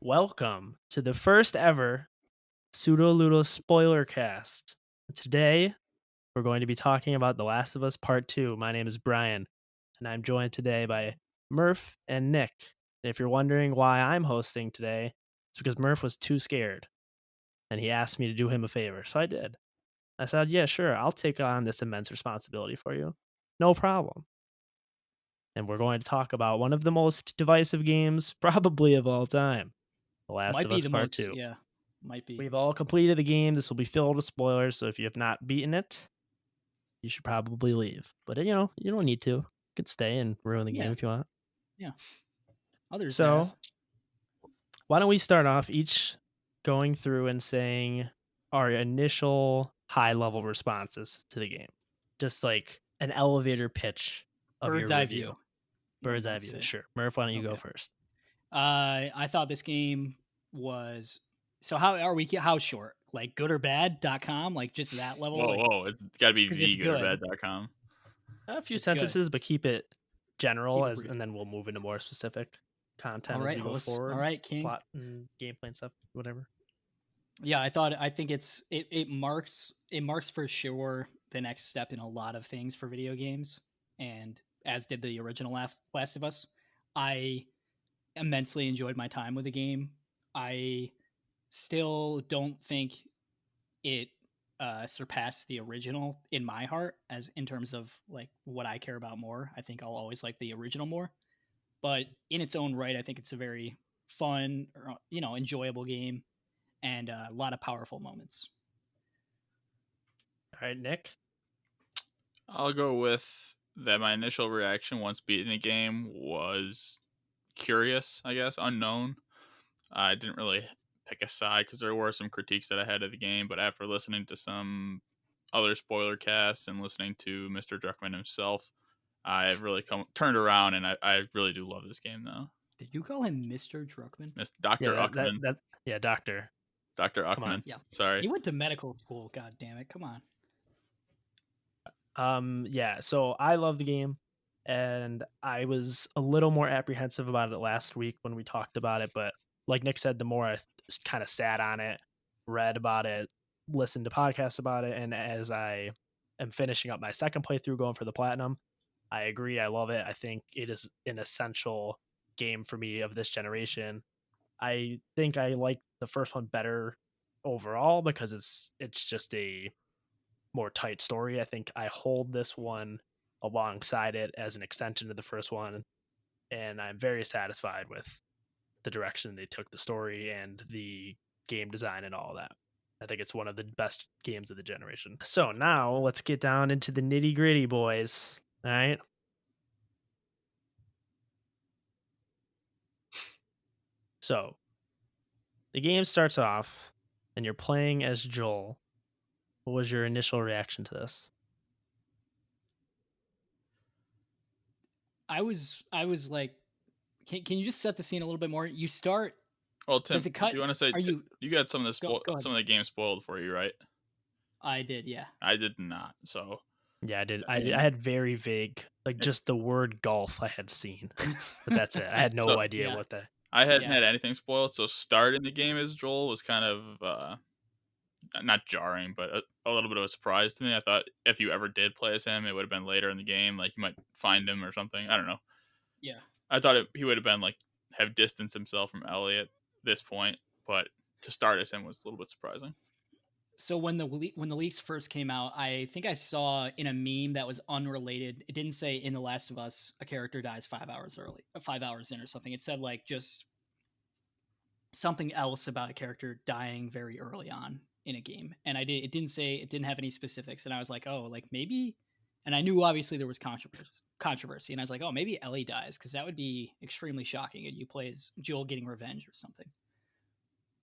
Welcome to the first ever Pseudo Ludo Spoilercast. Today, we're going to be talking about The Last of Us Part 2. My name is Brian, and I'm joined today by Murph and Nick. And if you're wondering why I'm hosting today, it's because Murph was too scared, and he asked me to do him a favor, so I did. I said, yeah, sure, I'll take on this immense responsibility for you. No problem. And we're going to talk about one of the most divisive games probably of all time. The Last Might of be Us the Part most, 2. yeah, might be. We've all completed the game. This will be filled with spoilers, so if you have not beaten it, you should probably leave. But you don't need to. You could stay and ruin the game if you want. Yeah. Others So, have. why don't we start off each going through and saying our initial high-level responses to the game, just like an elevator pitch of Bird's your eye review. view. Bird's eye view, sure. Murph, why don't you go first? I thought this game was. So how short? Like goodorbad.com? Like just that level? Whoa, it's got to be 'cause it's good. thegoodOrbad.com. A few It's sentences, but keep it general, Keep it brief. and then we'll move into more specific content All as right, we go host. forward. All right, King. Plot and gameplay and stuff, whatever. Yeah, I think it marks for sure the next step in a lot of things for video games, and as did the original Last of Us. I immensely enjoyed my time with the game. I still don't think it surpassed the original in my heart, as in terms of like what I care about more. I think I'll always like the original more, but in its own right, I think it's a very fun, enjoyable game, and a lot of powerful moments. All right, Nick. I'll go with that. My initial reaction once beating the game was curious, I guess, unknown. I didn't really pick a side because there were some critiques that I had of the game, but after listening to some other spoiler casts and listening to Mr. Druckmann himself, I've really turned around, and I really do love this game now. Did you call him Mr. Druckmann? Dr. Uckman. Doctor. Dr. Uckman. Yeah. Sorry. He went to medical school, god damn it. Come on. So I love the game, and I was a little more apprehensive about it last week when we talked about it, but like Nick said, the more I kind of sat on it, read about it, listened to podcasts about it, and as I am finishing up my second playthrough going for the platinum, I agree, I love it. I think it is an essential game for me of this generation. I think I like the first one better overall because it's just a more tight story. I think I hold this one alongside it as an extension to the first one, and I'm very satisfied with the direction they took the story and the game design and all that. I think it's one of the best games of the generation. So now let's get down into the nitty gritty, boys. All right. So the game starts off and you're playing as Joel. What was your initial reaction to this? I was like, can you just set the scene a little bit more? You start. Well, Tim, does it cut? Do you want to say you got some of the Go some of the game spoiled for you, right? I did, yeah. I did not. So yeah, I did. I had very vague, like just the word golf I had seen, but that's it. I had no idea what that. I hadn't had anything spoiled, so starting the game as Joel was kind of not jarring, but a little bit of a surprise to me. I thought if you ever did play as him, it would have been later in the game, like you might find him or something. I don't know. Yeah, I thought he would have been like have distanced himself from Ellie at this point, but to start as him was a little bit surprising. So when the leaks first came out, I think I saw in a meme that was unrelated. It didn't say in The Last of Us a character dies 5 hours in or something. It said like just something else about a character dying very early on in a game, and it didn't have any specifics, and I was like, oh, like maybe, and I knew obviously there was controversy, and I was like, oh, maybe Ellie dies, because that would be extremely shocking, and you play as Joel getting revenge or something,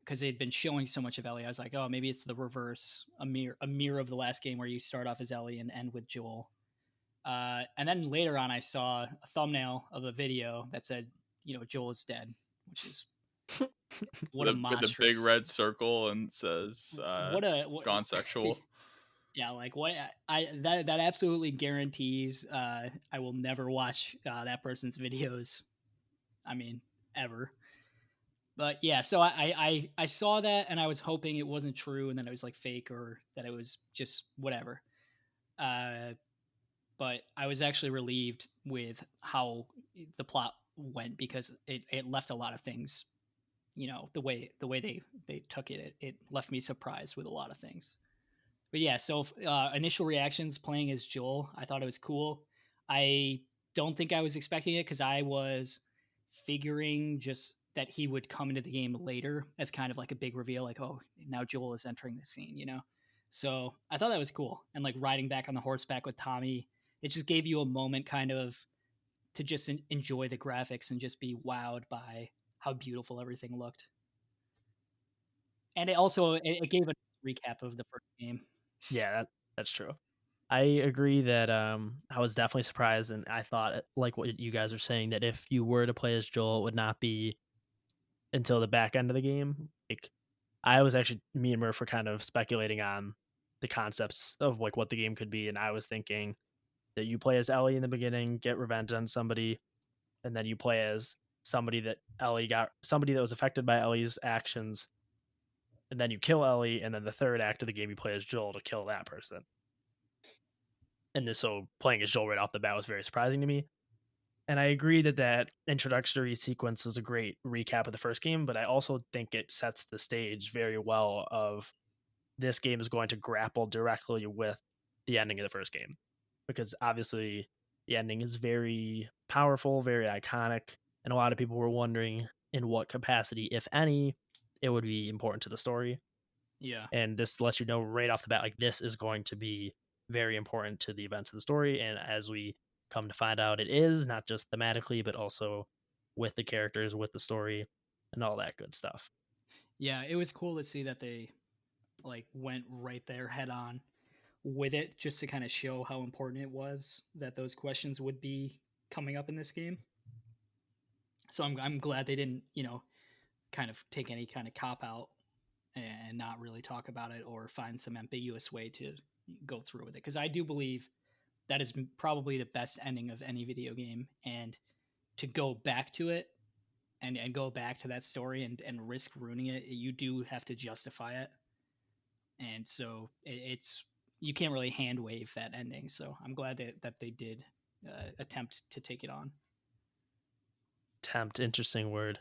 because they'd been showing so much of Ellie. I was like, oh, maybe it's the reverse, a mirror of the last game where you start off as Ellie and end with Joel. And then later on, I saw a thumbnail of a video that said, Joel is dead, which is What a with the big monstrous. red circle and says What gone sexual. yeah, like what I that absolutely guarantees I will never watch that person's videos. I mean, ever. But yeah, so I saw that and I was hoping it wasn't true and that it was like fake or that it was just whatever. Uh, but I was actually relieved with how the plot went because it left a lot of things. You know, the way they took it left me surprised with a lot of things. But yeah, so initial reactions playing as Joel, I thought it was cool. I don't think I was expecting it because I was figuring just that he would come into the game later as kind of like a big reveal, like, oh, now Joel is entering the scene, you know? So I thought that was cool. And like riding back on the horseback with Tommy, it just gave you a moment kind of to just enjoy the graphics and just be wowed by how beautiful everything looked. And it also it gave a recap of the first game. Yeah, that's true. I agree that I was definitely surprised, and I thought like what you guys are saying that if you were to play as Joel, it would not be until the back end of the game. Like I was actually me and Murph were kind of speculating on the concepts of like what the game could be, and I was thinking that you play as Ellie in the beginning, get revenge on somebody, and then you play as somebody that was affected by Ellie's actions, and then you kill Ellie, and then the third act of the game you play as Joel to kill that person. And this, so playing as Joel right off the bat was very surprising to me. And I agree that that introductory sequence was a great recap of the first game, but I also think it sets the stage very well of this game is going to grapple directly with the ending of the first game. Because obviously the ending is very powerful, very iconic, and a lot of people were wondering in what capacity, if any, it would be important to the story. Yeah. And this lets you know right off the bat, like this is going to be very important to the events of the story. And as we come to find out, it is not just thematically, but also with the characters, with the story, and all that good stuff. Yeah, it was cool to see that they like went right there head on with it just to kind of show how important it was that those questions would be coming up in this game. So I'm glad they didn't, you know, kind of take any kind of cop out and not really talk about it or find some ambiguous way to go through with it because I do believe that is probably the best ending of any video game and to go back to it and go back to that story and risk ruining it, you do have to justify it. And so it's you can't really hand wave that ending. So I'm glad that they did attempt to take it on. Tempt, interesting word.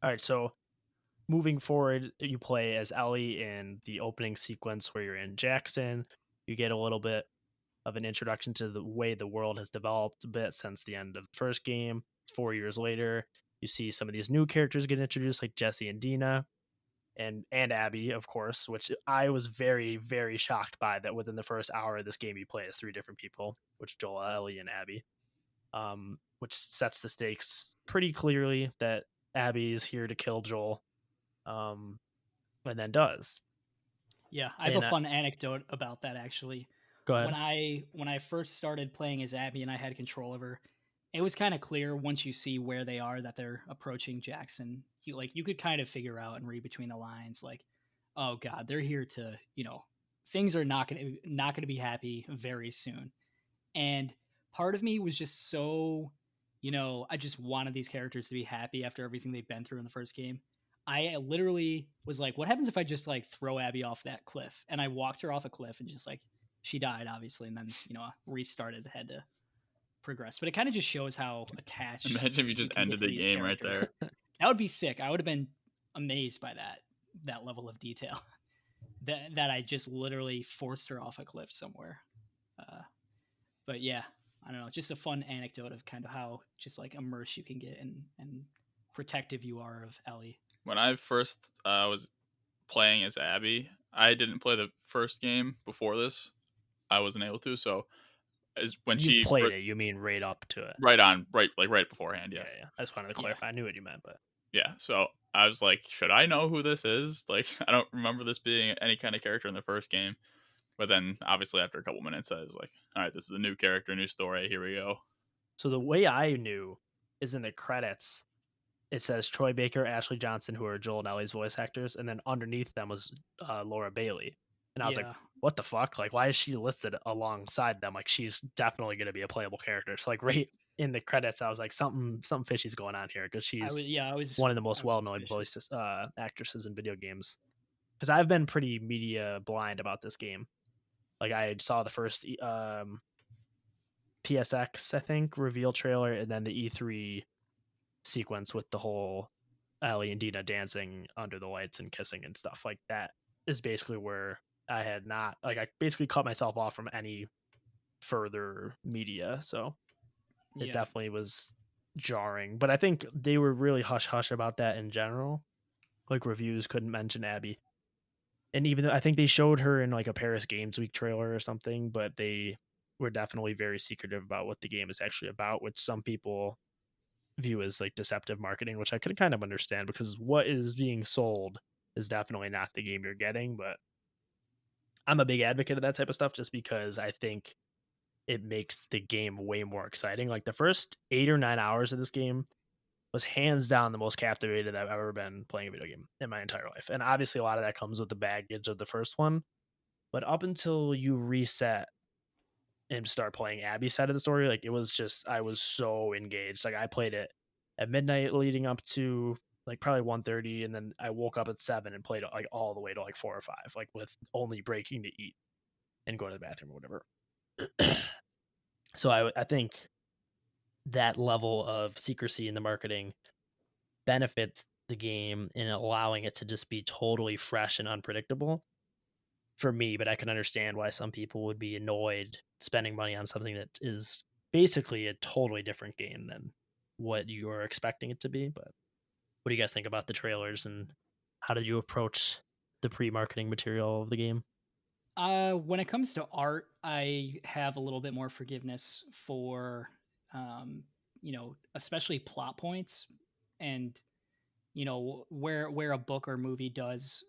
All right, so moving forward, you play as Ellie in the opening sequence where you're in Jackson. You get a little bit of an introduction to the way the world has developed a bit since the end of the first game. 4 years later, you see some of these new characters get introduced, like Jesse and Dina, and Abby, of course, which I was very, very shocked by that within the first hour of this game you play as three different people, which Joel, Ellie, and Abby. Which sets the stakes pretty clearly that Abby is here to kill Joel, and then does. Yeah, I have a And fun anecdote about that actually. go When ahead. I first started playing as Abby and I had control of her, it was kind of clear once you see where they are that they're approaching Jackson. You could kind of figure out and read between the lines like, oh god, they're here to, you know, things are not going to be happy very soon. And part of me was just so, you know, I just wanted these characters to be happy after everything they've been through in the first game. I literally was like, what happens if I just like throw Abby off that cliff? And I walked her off a cliff and just like she died, obviously, and then, you know, restarted, had to progress. But it kind of just shows how attached Imagine if you you just can get ended to the these game right characters. there. That would be sick. I would have been amazed by that level of detail. that I just literally forced her off a cliff somewhere. But yeah, I don't know, just a fun anecdote of kind of how just like immersed you can get and protective you are of Ellie. When I first was playing as Abby, I didn't play the first game before this. I wasn't able to, so as when You've she played it, you mean right up to it. right beforehand, Yeah, yes. yeah. I just wanted to Yeah. clarify. I knew what you meant, but Yeah, so I was like, should I know who this is? Like, I don't remember this being any kind of character in the first game. But then, obviously, after a couple minutes, I was like, all right, this is a new character, new story. Here we go. so the way I knew is in the credits. it says Troy Baker, Ashley Johnson, who are Joel and Ellie's voice actors, and then underneath them was Laura Bailey. And I was like, Yeah. what the fuck? Like, why is she listed alongside them? Like, she's definitely going to be a playable character. So, like, right in the credits, I was like, something fishy's going on here because she's one of the I most was well-known suspicious. voices actresses in video games. Because I've been pretty media blind about this game. Like, I saw the first PSX, I think, reveal trailer, and then the E3 sequence with the whole Ellie and Dina dancing under the lights and kissing and stuff. Like, that is basically where I had not, like, I basically cut myself off from any further media. So it Yeah. definitely was jarring. But I think they were really hush hush about that in general. Like, reviews couldn't mention Abby. And even though I think they showed her in like a Paris Games Week trailer or something, but they were definitely very secretive about what the game is actually about, which some people view as like deceptive marketing, which I could kind of understand because what is being sold is definitely not the game you're getting. But I'm a big advocate of that type of stuff just because I think it makes the game way more exciting. Like the first 8 or 9 hours of this game was hands down the most captivated I've ever been playing a video game in my entire life. And obviously a lot of that comes with the baggage of the first one. But up until you reset and start playing Abby's side of the story, like it was just I was so engaged. Like I played it at midnight leading up to like probably 1:30, and then I woke up at 7 and played it like all the way to like 4 or 5, like with only breaking to eat and go to the bathroom or whatever. So I think that level of secrecy in the marketing benefits the game in allowing it to just be totally fresh and unpredictable for me, but I can understand why some people would be annoyed spending money on something that is basically a totally different game than what you're expecting it to be. But what do you guys think about the trailers and how did you approach the pre-marketing material of the game? When it comes to art, I have a little bit more forgiveness for, um, especially plot points, and where a book or movie does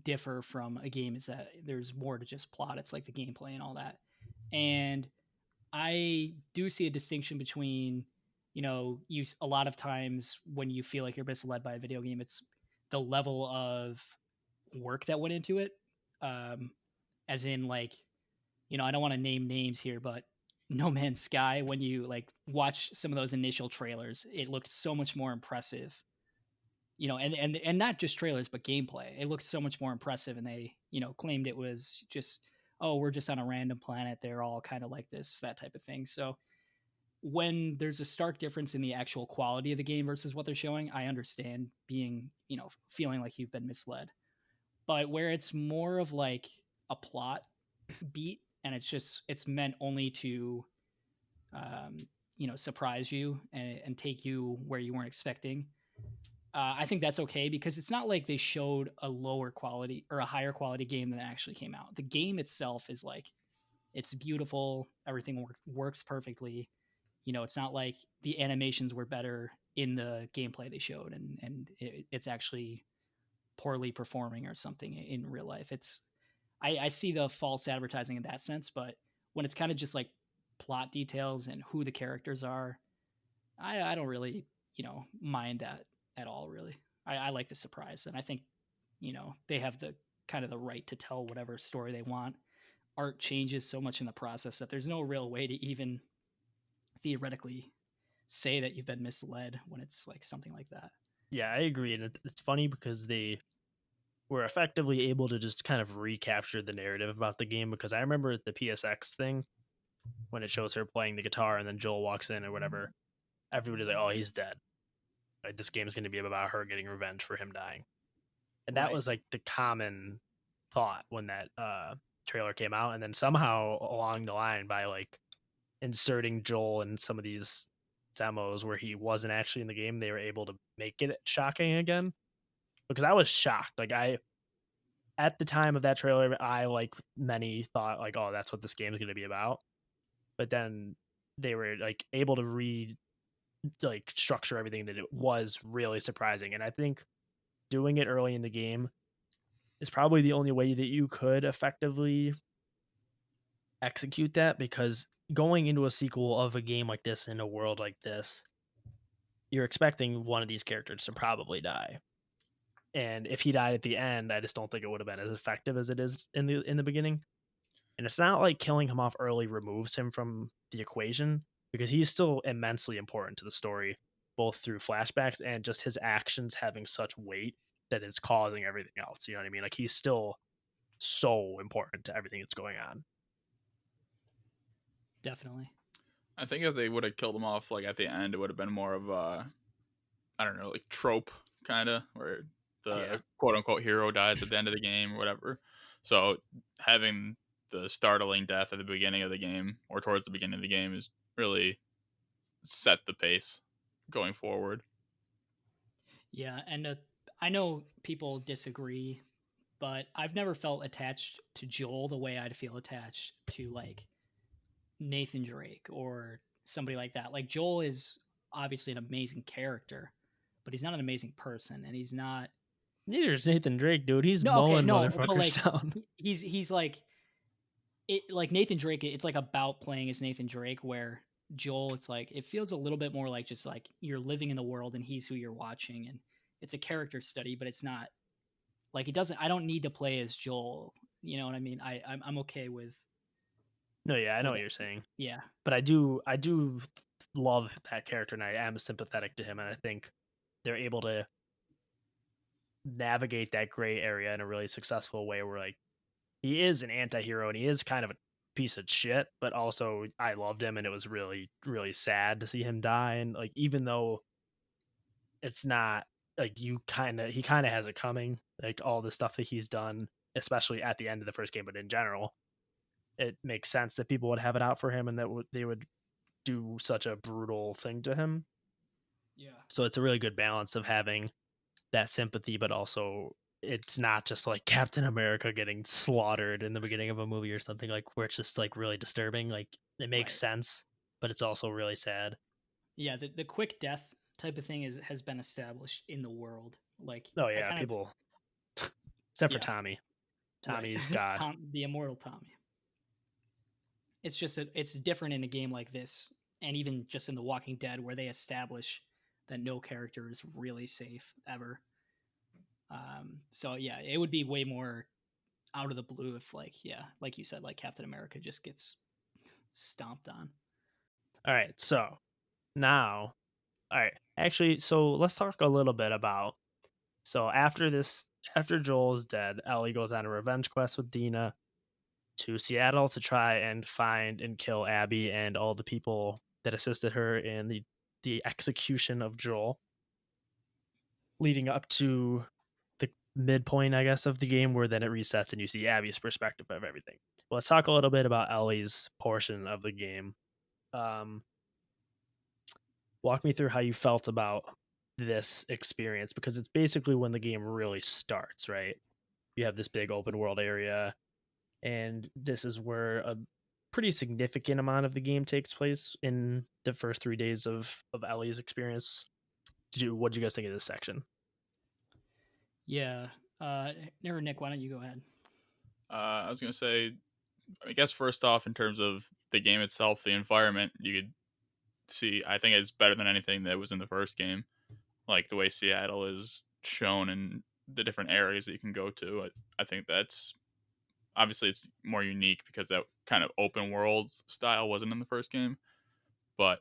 differ from a game is that there's more to just plot. It's like the gameplay and all that, and I do see a distinction between, a lot of times when you feel like you're misled by a video game, it's the level of work that went into it. Um, as in, like, I don't want to name names here, but No Man's Sky, when you like watch some of those initial trailers, it looked so much more impressive. And not just trailers, but gameplay. It looked so much more impressive, and they, claimed it was just, oh, we're just on a random planet. They're all kind of like this, that type of thing. So when there's a stark difference in the actual quality of the game versus what they're showing, I understand being, feeling like you've been misled. But where it's more of like a plot beat, and it's meant only to, um, surprise you and take you where you weren't expecting. I think that's okay because it's not like they showed a lower quality or a higher quality game than actually came out. The game itself is like, it's beautiful, everything works perfectly. It's not like the animations were better in the gameplay they showed, and it's actually poorly performing or something in real life. I see the false advertising in that sense, but when it's kind of just like plot details and who the characters are, I don't really, mind that at all, really. I like the surprise, and I think, they have the kind of the right to tell whatever story they want. Art changes so much in the process that there's no real way to even theoretically say that you've been misled when it's like something like that. Yeah, I agree. And it's funny because they were effectively able to just kind of recapture the narrative about the game because I remember the PSX thing when it shows her playing the guitar and then Joel walks in or whatever. Everybody's like, oh, he's dead. Like, this game is going to be about her getting revenge for him dying. And that Right. was like the common thought when that trailer came out. And then somehow along the line, by like inserting Joel in some of these demos where he wasn't actually in the game, they were able to make it shocking again. Because I was shocked. Like at the time of that trailer, I, like many, thought like, oh, that's what this game is going to be about. But then they were like able to like structure everything that it was really surprising. And I think doing it early in the game is probably the only way that you could effectively execute that, because going into a sequel of a game like this in a world like this, you're expecting one of these characters to probably die. And if he died at the end, I just don't think it would have been as effective as it is in the beginning. And it's not like killing him off early removes him from the equation, because he's still immensely important to the story, both through flashbacks and just his actions having such weight that it's causing everything else. You know what I mean? Like, he's still so important to everything that's going on. Definitely. I think if they would have killed him off like at the end, it would have been more of a, I don't know, like trope kind of, where the quote unquote hero dies at the end of the game or whatever. So having the startling death at the beginning of the game or towards the beginning of the game is really set the pace going forward. Yeah, and I know people disagree, but I've never felt attached to Joel the way I'd feel attached to like Nathan Drake or somebody like that. Like Joel is obviously an amazing character, but he's not an amazing person, and he's not. Neither is Nathan Drake, dude. He's No, okay, mowing no, but motherfuckers like down. he's like it. Like Nathan Drake, it's like about playing as Nathan Drake, where Joel, it's like it feels a little bit more like just like you're living in the world and he's who you're watching, and it's a character study, but it's not like it doesn't. I don't need to play as Joel. You know what I mean? I'm okay No, yeah, I know with what it. you're saying. Yeah, But I do love that character, and I am sympathetic to him, and I think they're able to navigate that gray area in a really successful way, where like he is an anti-hero and he is kind of a piece of shit, but also I loved him, and it was really, really sad to see him die. And like, even though it's not like he kind of has it coming, like all the stuff that he's done, especially at the end of the first game, but in general, it makes sense that people would have it out for him, and that they would do such a brutal thing to him. yeah, So it's a really good balance of having that sympathy, but also it's not just like Captain America getting slaughtered in the beginning of a movie or something, like where it's just like really disturbing. Like, it makes right. sense, but it's also really sad. Yeah, the quick death type of thing has been established in the world. Like Oh I yeah, kind of people, except for yeah, Tommy. right. Tommy's God. The immortal Tommy. It's just it's different in a game like this, and even just in The Walking Dead, where they establish that no character is really safe ever. So yeah, it would be way more out of the blue if like yeah, like you said, like Captain America just gets stomped on. All right, so now, all right, actually, so let's talk a little bit about, so after this, after Joel is dead, Ellie goes on a revenge quest with Dina to Seattle to try and find and kill Abby and all the people that assisted her in the execution of Joel, leading up to the midpoint, I guess, of the game, where then it resets and you see Abby's perspective of everything. Well, let's talk a little bit about Ellie's portion of the game. Um, Walk me through how you felt about this experience, because it's basically when the game really starts, right? You have this big open world area, and this is where a pretty significant amount of the game takes place in the first 3 days of Ellie's experience. What did you guys think of this section? Yeah. Never Nick, why don't you go ahead? I was gonna say, I guess first off, in terms of the game itself, the environment, you could see, I think it's better than anything that was in the first game. Like the way Seattle is shown and the different areas that you can go to. I think that's obviously it's more unique because that kind of open world style wasn't in the first game. But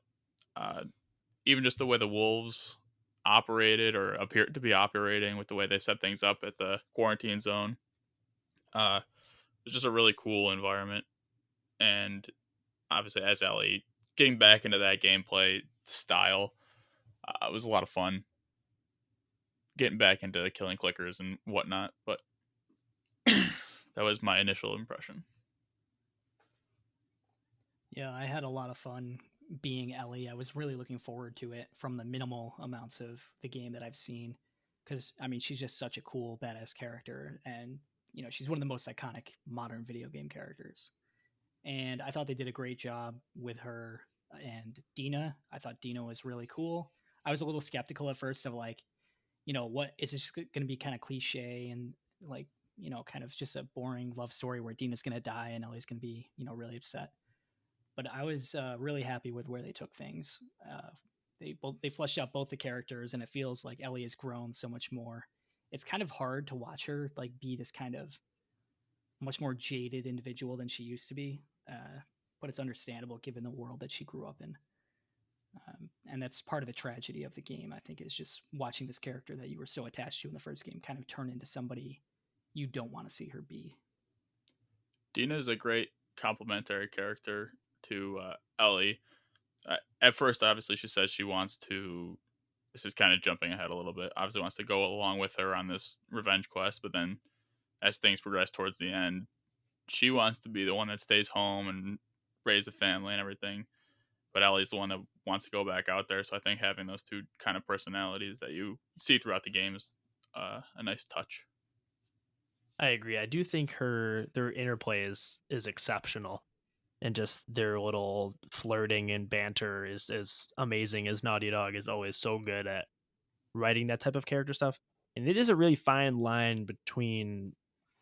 uh, even just the way the wolves operated or appeared to be operating with the way they set things up at the quarantine zone, it's just a really cool environment. And obviously, as Ellie, getting back into that gameplay style was a lot of fun. Getting back into killing clickers and whatnot, but that was my initial impression. Yeah, I had a lot of fun being Ellie. I was really looking forward to it from the minimal amounts of the game that I've seen. Because, I mean, she's just such a cool, badass character. And, you know, she's one of the most iconic modern video game characters. And I thought they did a great job with her and Dina. I thought Dina was really cool. I was a little skeptical at first of like, you know, what is this going to be kind of cliche and like, you know, kind of just a boring love story where Dina's going to die and Ellie's going to be, you know, really upset. But I was really happy with where they took things. they fleshed out both the characters, and it feels like Ellie has grown so much more. It's kind of hard to watch her like be this kind of much more jaded individual than she used to be. But it's understandable given the world that she grew up in. And that's part of the tragedy of the game, I think, is just watching this character that you were so attached to in the first game kind of turn into somebody you don't want to see her be. Dina is a great complementary character to Ellie. At first, obviously, she says she wants to. This is kind of jumping ahead a little bit. Obviously, wants to go along with her on this revenge quest, but then as things progress towards the end, she wants to be the one that stays home and raise the family and everything. But Ellie's the one that wants to go back out there. So I think having those two kind of personalities that you see throughout the game is a nice touch. I agree. I do think their interplay is exceptional, and just their little flirting and banter is amazing. As Naughty Dog is always so good at writing that type of character stuff, and it is a really fine line between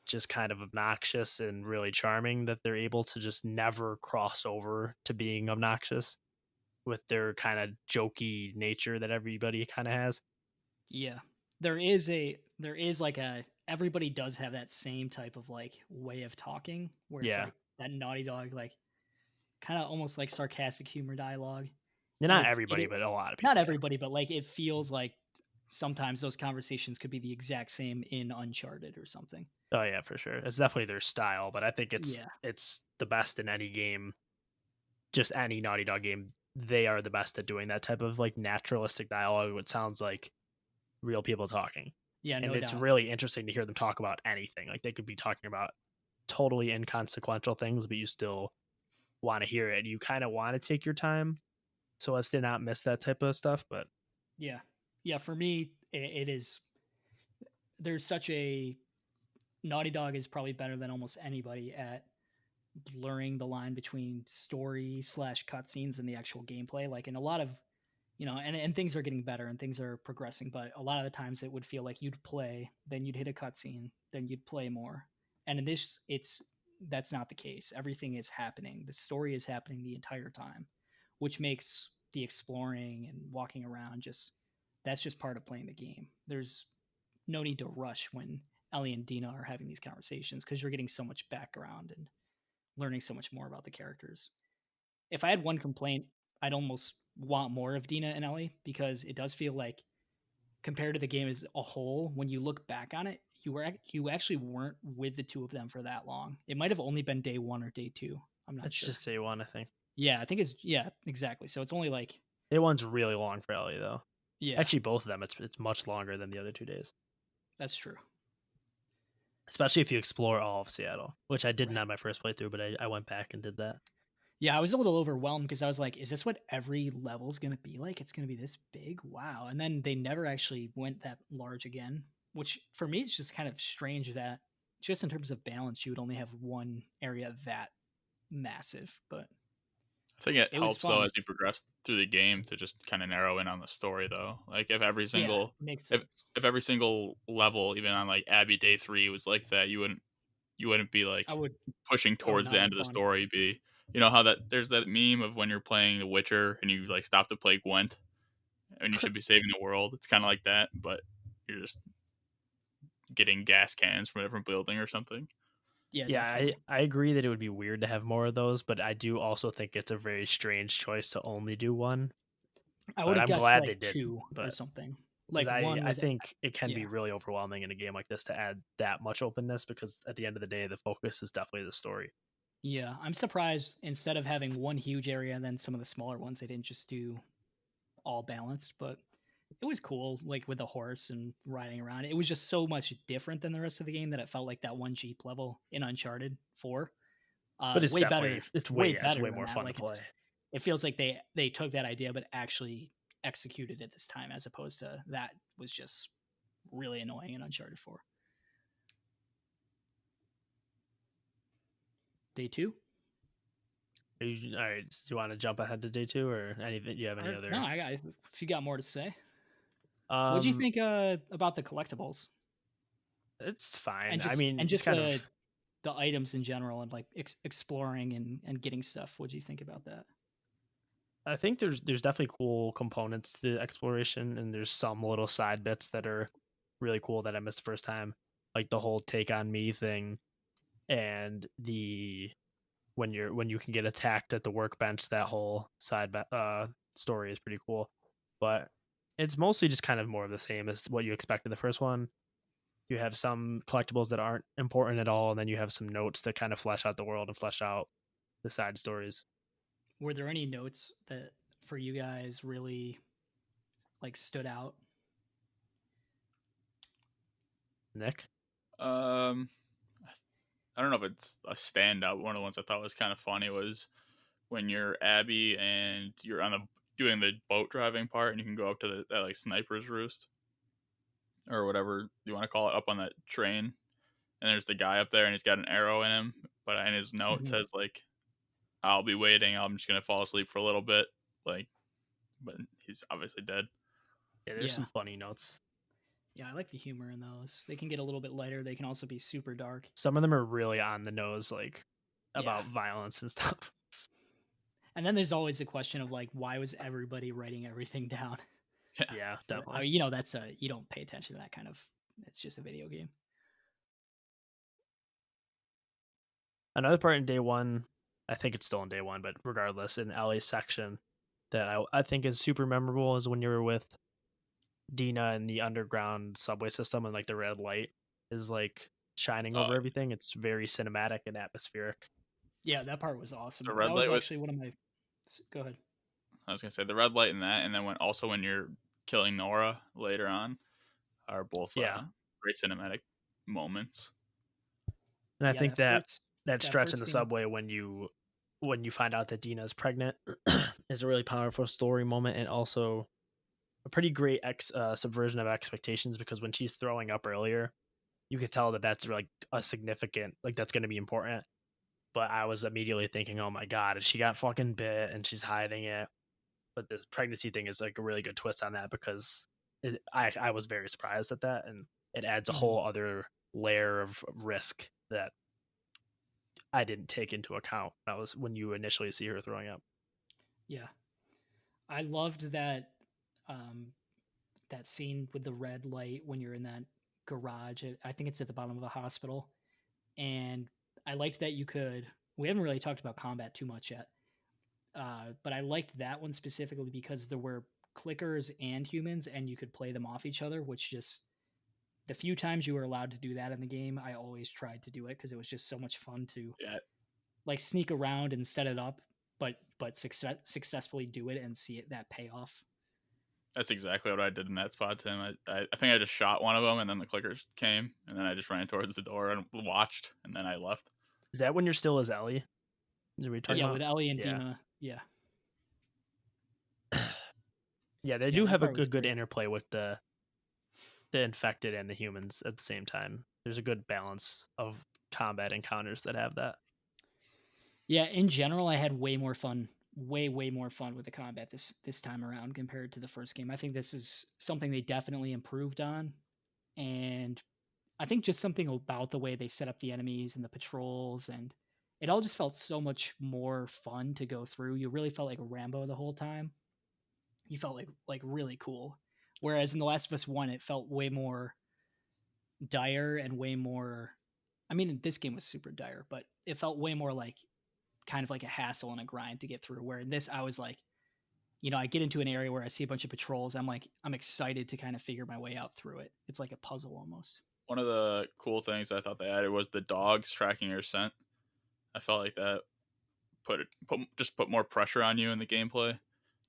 just kind of obnoxious and really charming that they're able to just never cross over to being obnoxious with their kind of jokey nature that everybody kind of has. Yeah. There is like a everybody does have that same type of like way of talking where it's Yeah. like that Naughty Dog like kind of almost like sarcastic humor dialogue. Yeah, And not everybody, but a lot of people. not Yeah. everybody, but like it feels like sometimes those conversations could be the exact same in Uncharted or something. Oh yeah, for sure. It's definitely their style, but I think Yeah. it's the best in any game. Just any Naughty Dog game, they are the best at doing that type of like naturalistic dialogue, what sounds like real people talking. Yeah, And no it's doubt. really interesting to hear them talk about anything. Like they could be talking about totally inconsequential things, but you still want to hear it. You kind of want to take your time so as to not miss that type of stuff. But Yeah. Yeah, for me it is there's such a Naughty Dog is probably better than almost anybody at blurring the line between story slash cutscenes and the actual gameplay. Like in a lot of, and things are getting better and things are progressing, but a lot of the times it would feel like you'd play, then you'd hit a cutscene, then you'd play more. And in this, that's not the case. Everything is happening. The story is happening the entire time, which makes the exploring and walking around that's just part of playing the game. There's no need to rush when Ellie and Dina are having these conversations because you're getting so much background and learning so much more about the characters. If I had one complaint, I'd almost want more of Dina and Ellie because it does feel like compared to the game as a whole, when you look back on it, you actually weren't with the two of them for that long. It might have only been day 1 or day 2. I'm not it's sure. just day one, I think. Yeah, I think exactly. So it's only like Day one's really long for Ellie though. yeah, Actually, both of them, it's much longer than the other 2 days. that's true. Especially if you explore all of Seattle, which I didn't Right. on my first playthrough, but I went back and did that. Yeah, I was a little overwhelmed because I was like, is this what every level's going to be like? It's going to be this big? Wow. And then they never actually went that large again, which for me is just kind of strange that just in terms of balance, you would only have one area that massive. But I think it it was helps though fun. as you progress through the game to just kind of narrow in on the story though. Like if every Yeah, single makes if sense. if every single level, even on like Abbey Day 3, was like that, you wouldn't be I like would, pushing it would towards not the have end of the fun. story. Be how that there's that meme of when you're playing The Witcher and you like stop to play Gwent and you should be saving the world. It's kind of like that, but you're just getting gas cans from a different building or something. Yeah, Yeah, definitely. I agree that it would be weird to have more of those, but I do also think it's a very strange choice to only do one. I would But have I'm guessed glad they like didn't. 2 or But something. because Like one I with, think it can be yeah. really overwhelming in a game like this to add that much openness, because at the end of the day, the focus is definitely the story. Yeah, I'm surprised instead of having one huge area and then some of the smaller ones, they didn't just do all balanced, but it was cool, like with the horse and riding around. It was just so much different than the rest of the game that it felt like that one Jeep level in Uncharted 4. But it's Way definitely better, way it's better way than more that. fun to Like play. it feels like they took that idea but actually executed it this time, as opposed to that was just really annoying in Uncharted 4. Day 2? All right, do you want to jump ahead to day 2 or anything? You have any Or no, other? I got if you got more to say. What do you Um, think about the collectibles it's fine. I mean, and it's just kind of the items in general and like exploring and getting stuff? What do you think about that? I think there's definitely cool components to exploration, and there's some little side bits that are really cool that I missed the first time, like the whole take on me thing, and the when you can get attacked at the workbench. That whole story is pretty cool, but it's mostly just kind of more of the same as what you expect in the first one. You have some collectibles that aren't important at all, and then you have some notes that kind of flesh out the world and flesh out the side stories. Were there any notes that for you guys really like stood out? Nick? Um, I don't know if it's a standout. One of the ones I thought was kind of funny was when you're Abby and you're on the doing the boat driving part, and you can go up to that like sniper's roost or whatever you want to call it, up on that train, and there's the guy up there, and he's got an arrow in him, but in his note Mhm. says like, "I'll be waiting. I'm just gonna fall asleep for a little bit." Like, but he's obviously dead. Yeah, there's Yeah. some funny notes. Yeah, I like the humor in those. They can get a little bit lighter. They can also be super dark. Some of them are really on the nose, like Yeah. about violence and stuff. And then there's always the question of like, why was everybody writing everything down? Yeah. Yeah, I definitely. mean, you know, that's you don't pay attention to that kind of. It's just a video game. Another part in day one, I think it's still in day one, but regardless, in Ellie's section that I think is super memorable is when you were with Dina in the underground subway system, and like the red light is like shining Uh, over everything. It's very cinematic and atmospheric. Yeah, that part was the awesome. That red was light with actually one of my. Go ahead. I was gonna say the red light in that, and then when you're killing Nora later on, are both Yeah. great cinematic moments. And I Yeah, think that that first that that stretch in first the scene. subway when you find out that Dina's pregnant is a really powerful story moment, and also a pretty great subversion of expectations, because when she's throwing up earlier, you could tell that that's like a significant, like that's going to be important. But I was immediately thinking, oh my god, she got fucking bit and she's hiding it. But this pregnancy thing is like a really good twist on that, because I was very surprised at that, and it adds a Mhm. whole other layer of risk that I didn't take into account. That was when you initially see her throwing up. Yeah, I loved that. Um, that scene with the red light when you're in that garage. I think it's at the bottom of a hospital, and I liked that you could. We haven't really talked about combat too much yet, but I liked that one specifically because there were clickers and humans, and you could play them off each other. Which just the few times you were allowed to do that in the game, I always tried to do it because it was just so much fun to Yeah, like sneak around and set it up, but successfully do it and see it that payoff. that's exactly what I did in that spot, Tim. I think I just shot one of them, and then the clickers came, and then I just ran towards the door and watched, and then I left. Is that when you're still as Ellie? Are we talking Yeah, about? with Ellie and Yeah. Dina. Yeah, Yeah, they yeah, do that have a part was good great. interplay with the infected and the humans at the same time. There's a good balance of combat encounters that have that. Yeah, in general, I had way more fun, way more fun with the combat this time around compared to the first game. I think this is something they definitely improved on, and I think just something about the way they set up the enemies and the patrols, and it all just felt so much more fun to go through. You really felt like Rambo the whole time. You felt like really cool. Whereas in The Last of Us One, it felt way more dire and way more. I mean, this game was super dire, but it felt way more like kind of like a hassle and a grind to get through. Where in this, I was like, you know, I get into an area where I see a bunch of patrols. I'm like, I'm excited to kind of figure my way out through it. It's like a puzzle almost. One of the cool things I thought they added was the dogs tracking your scent. I felt like that put more pressure on you in the gameplay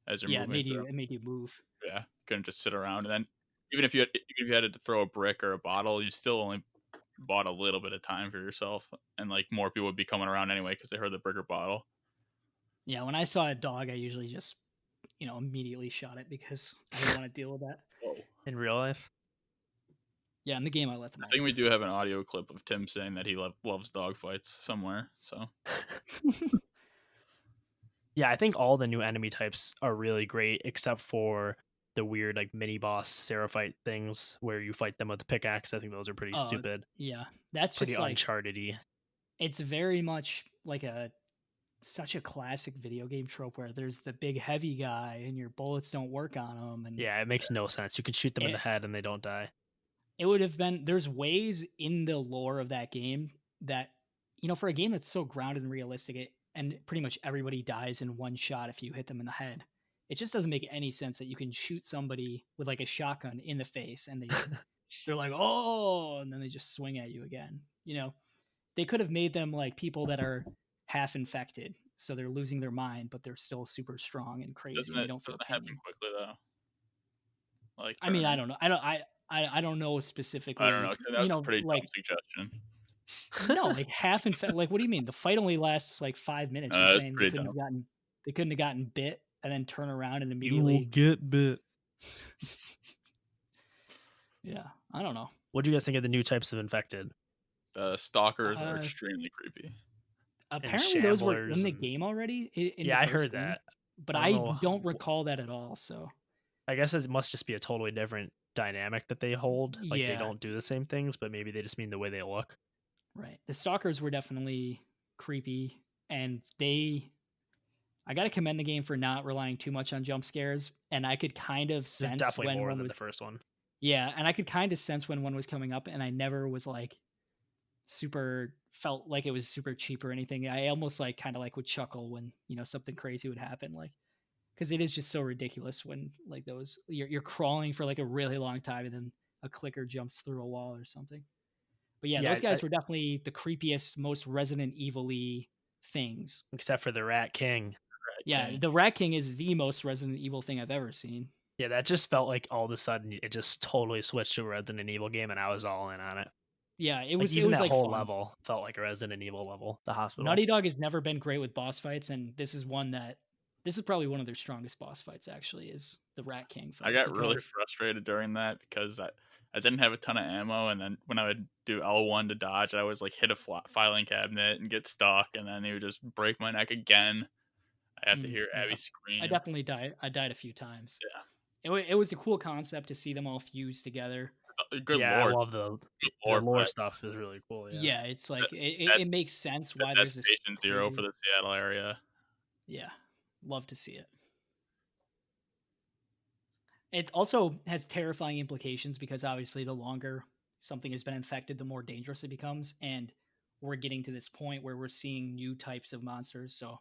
as you're Yeah, moving through. it made you move. Yeah, couldn't just sit around. And then even if you had to throw a brick or a bottle, you still only bought a little bit of time for yourself, and like more people would be coming around anyway because they heard the brick or bottle. Yeah, when I saw a dog, I usually just, you know, immediately shot it because I didn't want to deal with that. Whoa. In real life, Yeah, in the game, I let them I all think we live. do have an audio clip of Tim saying that he loves dog fights somewhere. So yeah, I think all the new enemy types are really great, except for the weird like mini boss Seraphite things where you fight them with the pickaxe. I think those are pretty stupid, Yeah, that's pretty just like uncharted-y. it's very much like a such a classic video game trope where there's the big heavy guy and your bullets don't work on him, and Yeah, it makes no sense. You can shoot them in the head and they don't die. it would have been, there's ways in the lore of that game that, for a game that's so grounded and realistic, and pretty much everybody dies in one shot if you hit them in the head. It just doesn't make any sense that you can shoot somebody with like a shotgun in the face and they're like, oh, and then they just swing at you again. They could have made them like people that are half infected, so they're losing their mind, but they're still super strong and crazy. Doesn't and it they don't feel doesn't pain. happen quickly though? Like I mean, I turning. don't know. I don't know specifically. I don't know. That was a pretty Like dumb suggestion. no, like half infected. Like, what do you mean? The fight only lasts like 5 minutes. You're That's saying pretty dumb. they couldn't have gotten bit and then turn around and You will immediately get bit. Yeah, I don't know. What do you guys think of the new types of infected? The stalkers are extremely creepy. Apparently, those were in the and- game already. Yeah, I heard that. But I I don't know. don't recall that at all. So I guess it must just be a totally different dynamic that they hold. Like they Yeah. don't do the same things, but maybe they just mean the way they look. right, the stalkers were definitely creepy, and I got to commend the game for not relying too much on jump scares, and I could kind of There's sense definitely when more one than was the first one. Yeah, and I could kind of sense when one was coming up, and I never was like super felt like it was super cheap or anything. I almost like kind of like would chuckle when something crazy would happen, like because it is just so ridiculous when like those you're crawling for like a really long time and then a clicker jumps through a wall or something. But yeah, Yeah, those guys were definitely the creepiest, most Resident Evil-y things. Except for the Rat King. Yeah, the Rat King is the most Resident Evil thing I've ever seen. Yeah, that just felt like all of a sudden it just totally switched to a Resident Evil game, and I was all in on it. Yeah, it Like, was even that like whole fun. level felt like a Resident Evil level. The hospital. Naughty Dog has never been great with boss fights, and this is probably one of their strongest boss fights. Actually, is the Rat King fight. I got really frustrated during that because I didn't have a ton of ammo, and then when I would do L1 to dodge, I was like hit a filing cabinet and get stuck, and then he would just break my neck again. I have to hear Abby scream. I definitely died. I died a few times. Yeah. It was a cool concept to see them all fused together. Good yeah, lord. I love the lore stuff is really cool. Yeah, it's like it makes sense why there's this Patient Zero for the Seattle area. Yeah, love to see it. It also has terrifying implications because obviously the longer something has been infected, the more dangerous it becomes, and we're getting to this point where we're seeing new types of monsters. So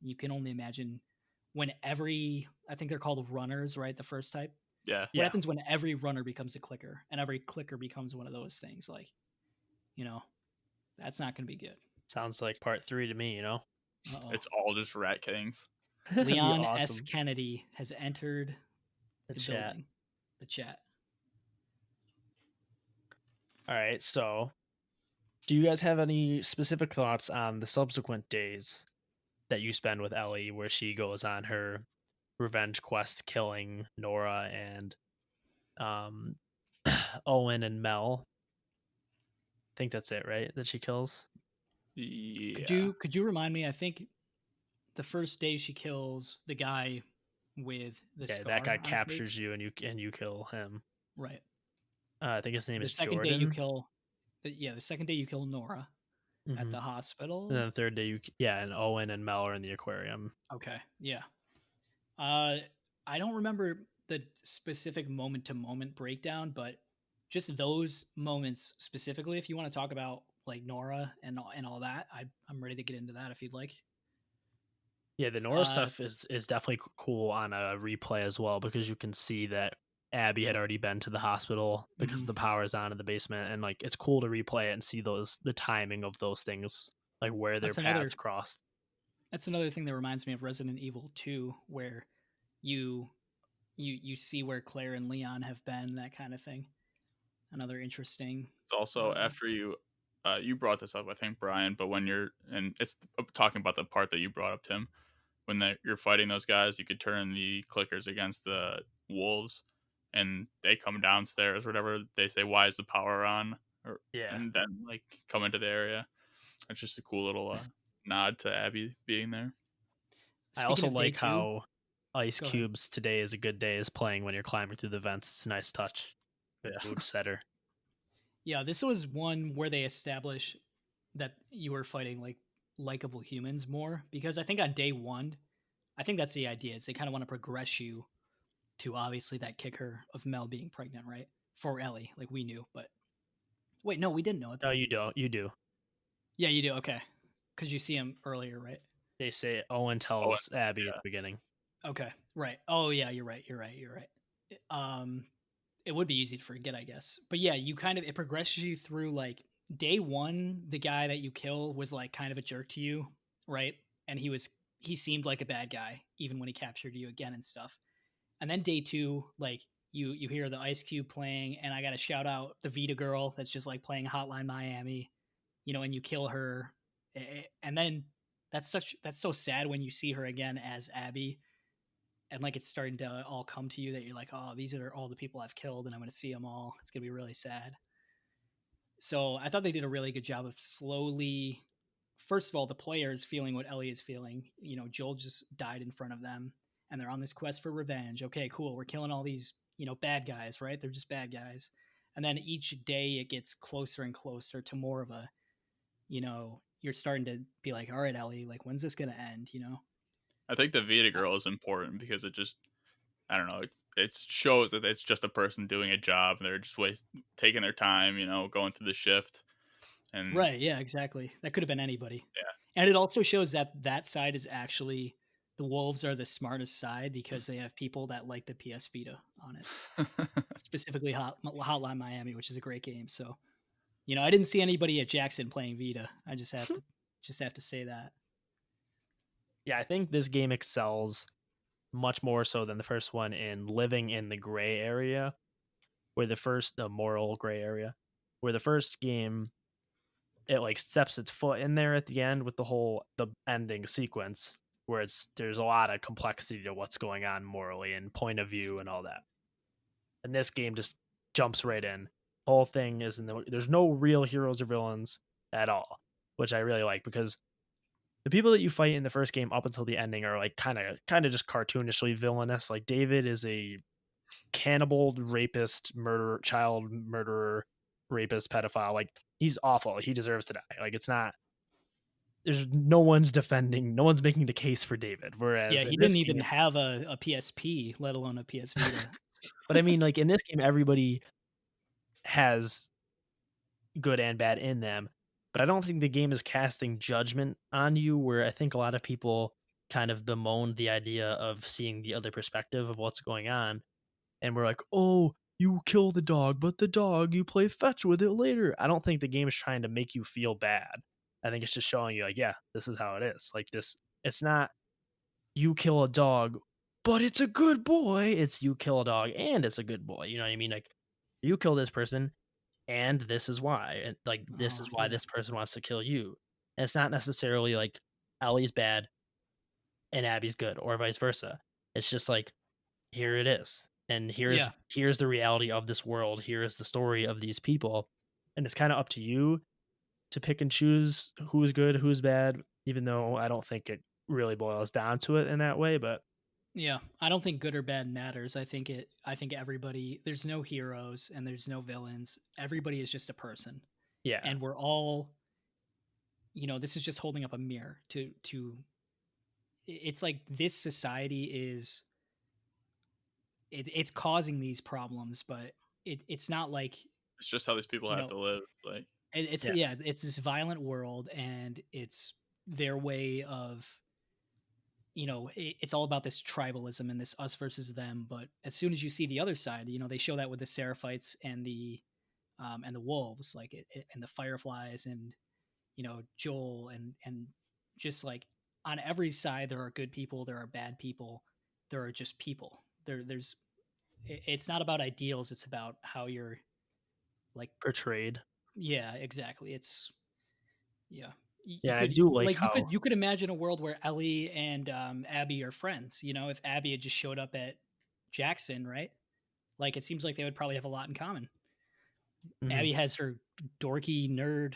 you can only imagine when I think they're called runners, right? The first type. Yeah. What happens when every runner becomes a clicker and every clicker becomes one of those things? Like, that's not going to be good. Sounds like part 3 to me, Uh-oh. It's all just Rat Kings. Leon S. Kennedy has entered the chat. building. The chat. All right, so do you guys have any specific thoughts on the subsequent days that you spend with Ellie, where she goes on her revenge quest, killing Nora and Owen and Mel? I think that's it, right? That she kills. Yeah. Could you remind me? I think the first day she kills the guy with the scar. That guy captures you, and you kill him. Right. I think his name is Jordan. The second day you kill Nora at the hospital. And then the third day and Owen and Mel are in the aquarium. Okay. Yeah. I don't remember the specific moment to moment breakdown, but just those moments specifically, if you want to talk about like Nora and all that, I'm ready to get into that if you'd like. Yeah, the Nora stuff is definitely cool on a replay as well, because you can see that Abby had already been to the hospital because the power is on in the basement, and like it's cool to replay it and see the timing of those things, like where their paths crossed. That's another thing that reminds me of Resident Evil 2, where you see where Claire and Leon have been, that kind of thing. Another interesting. It's also after you brought this up, I think, Brian, but when it's talking about the part that you brought up, Tim, when you're fighting those guys, you could turn the clickers against the wolves, and they come downstairs, whatever. They say, "Why is the power on?" And then like come into the area. It's just a cool little nod to Abby being there. I also like how Ice Cube's "Today is a Good Day" is playing when you're climbing through the vents. It's a nice touch. Mood setter. Yeah, this was one where they established that you were fighting like likable humans more, because I think on day one, I think that's the idea, is they kind of want to progress you to obviously that kicker of Mel being pregnant, right? For Ellie, like we knew, but wait, no, we didn't know it No, though. you don't. You do. Yeah, you do. Okay, because you see him earlier, right? They say Owen Oh, tells Abby at yeah. the beginning. Okay, right. Oh yeah, you're right. You're right. You're right. Um, it would be easy to forget, I guess. But yeah, you kind of, it progresses you through like day one. The guy that you kill was like kind of a jerk to you, right? And he seemed like a bad guy even when he captured you again and stuff. And then day two, like you hear the Ice Cube playing, and I got to shout out the Vita girl that's just like playing Hotline Miami, and you kill her, and then that's so sad when you see her again as Abby, and like it's starting to all come to you that you're like, oh, these are all the people I've killed, and I'm going to see them all. It's going to be really sad. So I thought they did a really good job of slowly, first of all, the players feeling what Ellie is feeling. Joel just died in front of them, and they're on this quest for revenge. Okay, cool. We're killing all these, bad guys, right? They're just bad guys. And then each day it gets closer and closer to more of a, you're starting to be like, all right, Ellie, like, when's this going to end? I think the Vita girl is important because it just, I don't know, it shows that it's just a person doing a job and they're just taking their time, going through the shift. And Right. Yeah, exactly. That could have been anybody. yeah, And it also shows that that side is actually, the wolves are the smartest side because they have people that like the PS Vita on it, specifically Hotline Miami, which is a great game. So, I didn't see anybody at Jackson playing Vita. I just have to say that. Yeah, I think this game excels much more so than the first one in living in the gray area, where the moral gray area, where the first game it like steps its foot in there at the end with the ending sequence where there's a lot of complexity to what's going on morally and point of view and all that. And this game just jumps right in. The whole thing there's no real heroes or villains at all, which I really like because the people that you fight in the first game up until the ending are like kind of just cartoonishly villainous. Like David is a cannibal, rapist, murderer, child murderer, rapist, pedophile. Like he's awful. He deserves to die. Like it's not. There's no one's making the case for David. Yeah, Whereas in he this didn't even game, have a PSP, let alone a PS Vita. but I mean, like in this game, everybody has good and bad in them. But I don't think the game is casting judgment on you, where I think a lot of people kind of bemoan the idea of seeing the other perspective of what's going on. And we're like, oh, you kill the dog, but the dog, you play fetch with it later. I don't think the game is trying to make you feel bad. I think it's just showing you, like, yeah, this is how it is. Like, it's not you kill a dog, but it's a good boy. It's you kill a dog and it's a good boy. You know what I mean? Like, you kill this person and this is why. And, like, this is why Yeah. this person wants to kill you. And it's not necessarily like Ellie's bad and Abby's good or vice versa. It's just like, here it is, and Yeah. here's the reality of this world. Here is the story of these people, and it's kind of up to you to pick and choose who's good, who's bad, even though I don't think it really boils down to it in that way. But Yeah, I don't think good or bad matters. I think everybody, there's no heroes and there's no villains. Everybody is just a person. yeah, And we're all, this is just holding up a mirror to it's like this society is it's causing these problems, but it's not like, it's just how these people you have know, to live. Like, it's yeah, yeah, it's this violent world, and it's their way of, it's all about this tribalism and this us versus them. But as soon as you see the other side, they show that with the Seraphites and the wolves, like and the fireflies, and Joel, and just like on every side there are good people, there are bad people, there are just people. It's not about ideals, it's about how you're like, portrayed. yeah, exactly. It's yeah. You Yeah, I could, do like like, you how could you could imagine a world where Ellie and Abby are friends. If Abby had just showed up at Jackson, right? Like, it seems like they would probably have a lot in common. mhm. Abby has her dorky nerd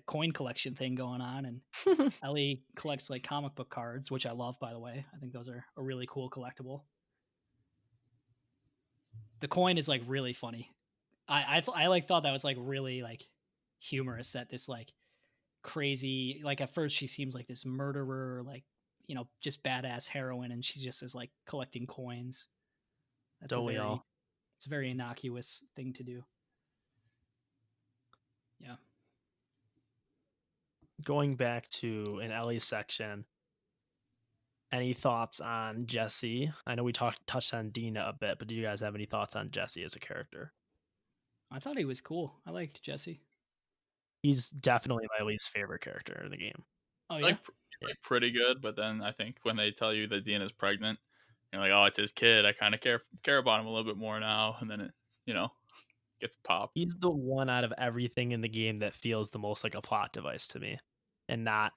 coin collection thing going on, and Ellie collects like comic book cards, which I love, by the way. I think those are a really cool collectible. The coin is like really funny. I like thought that was like really like humorous, that this like crazy. Like at first she seems like this murderer, like, you know, just badass heroine, and she just is like collecting coins. That's a Don't we very all? it's a very innocuous thing to do. Yeah. Going back to an Ellie section, any thoughts on Jesse? I know we touched on Dina a bit, but do you guys have any thoughts on Jesse as a character? I thought he was cool. I liked Jesse. He's definitely my least favorite character in the game. Oh Like yeah. Yeah. like pretty good, but then I think when they tell you that Dean is pregnant, you're like, oh, it's his kid. I kind of care about him a little bit more now, and then it, you know, gets popped. He's the one out of everything in the game that feels the most like a plot device to me and not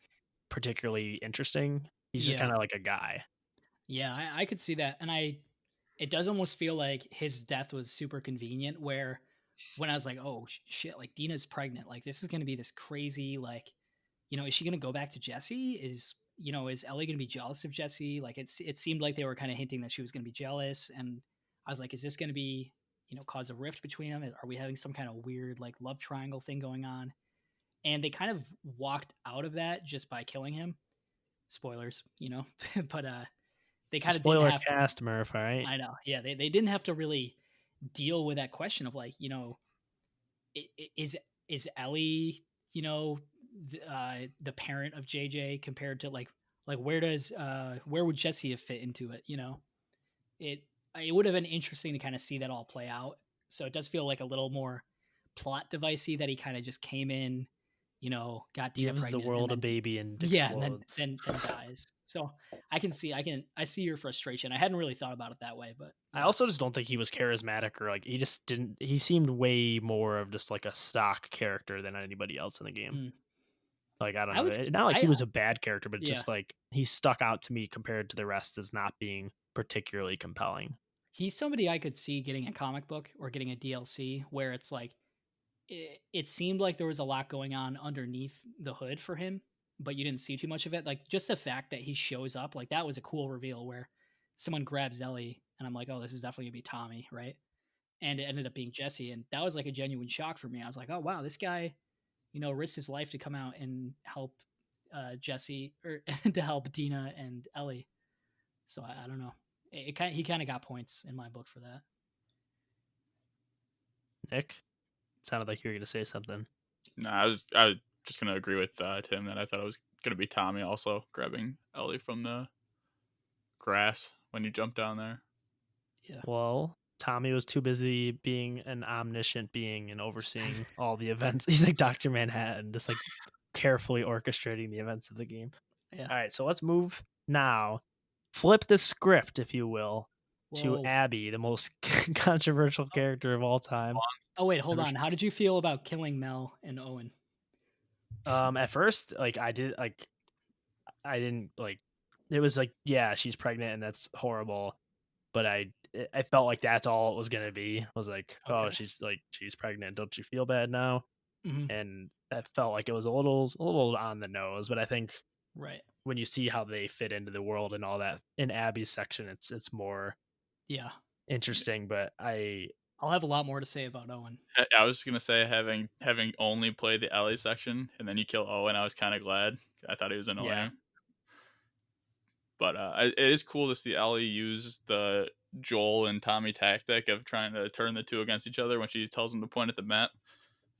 particularly interesting. He's just Yeah. kind of like a guy. Yeah, I could see that. And it does almost feel like his death was super convenient where when I was like, oh shit, like Dina's pregnant. Like this is going to be this crazy, like, you know, is she going to go back to Jesse? You know, is Ellie going to be jealous of Jesse? Like it seemed like they were kind of hinting that she was going to be jealous. And I was like, is this going to be, you know, cause a rift between them? Are we having some kind of weird like love triangle thing going on? And they kind of walked out of that just by killing him. Spoilers, you know, but they It's a kind of didn't spoiler have. cast, Murph, all right? I know, yeah, they didn't have to really deal with that question of like, you know, is Ellie, you know, the parent of JJ compared to like where would Jesse have fit into it? You know, it it would have been interesting to kind of see that all play out. So it does feel like a little more plot devicey that he kind of just came in, you know, got Dina Gives the pregnant, and world a then baby and yeah, and explodes. then dies. So I see your frustration. I hadn't really thought about it that way, but I yeah. also just don't think he was charismatic or like he just didn't. He seemed way more of just like a stock character than anybody else in the game. Mm. Like I don't I know, would not like he I was a bad character, but yeah. just like he stuck out to me compared to the rest as not being particularly compelling. He's somebody I could see getting a comic book or getting a DLC where it's like it seemed like there was a lot going on underneath the hood for him, but you didn't see too much of it. Like just the fact that he shows up, like that was a cool reveal where someone grabs Ellie and I'm like, oh, this is definitely gonna be Tommy, right? And it ended up being Jesse, and that was like a genuine shock for me. I was like, oh wow, this guy, you know, risked his life to come out and help Jesse or to help Dina and Ellie. So I don't know. He kind of got points in my book for that. Nick, it sounded like you were going to say something. No, I was just gonna agree with Tim that I thought it was gonna be Tommy also grabbing Ellie from the grass when you jump down there. Yeah. Well, Tommy was too busy being an omniscient being and overseeing all the events. He's like Dr. Manhattan, just like carefully orchestrating the events of the game. Yeah. All right, so let's move now. Flip the script, if you will, to Whoa. Abby, the most controversial character of all time. Oh wait, hold on. How did you feel about killing Mel and Owen? At first, like I didn't like. It was like, yeah, she's pregnant and that's horrible. But I felt like that's all it was gonna be. I was like, oh, Okay. she's pregnant. Don't you feel bad now? Hmm. And I felt like it was a little on the nose. But I think Right. when you see how they fit into the world and all that in Abby's section, it's more Yeah. interesting. But I'll have a lot more to say about Owen. I was gonna say having only played the Ellie section and then you kill Owen, I was kind of glad. I thought he was annoying. yeah, But it is cool to see Ellie use the Joel and Tommy tactic of trying to turn the two against each other when she tells them to point at the map.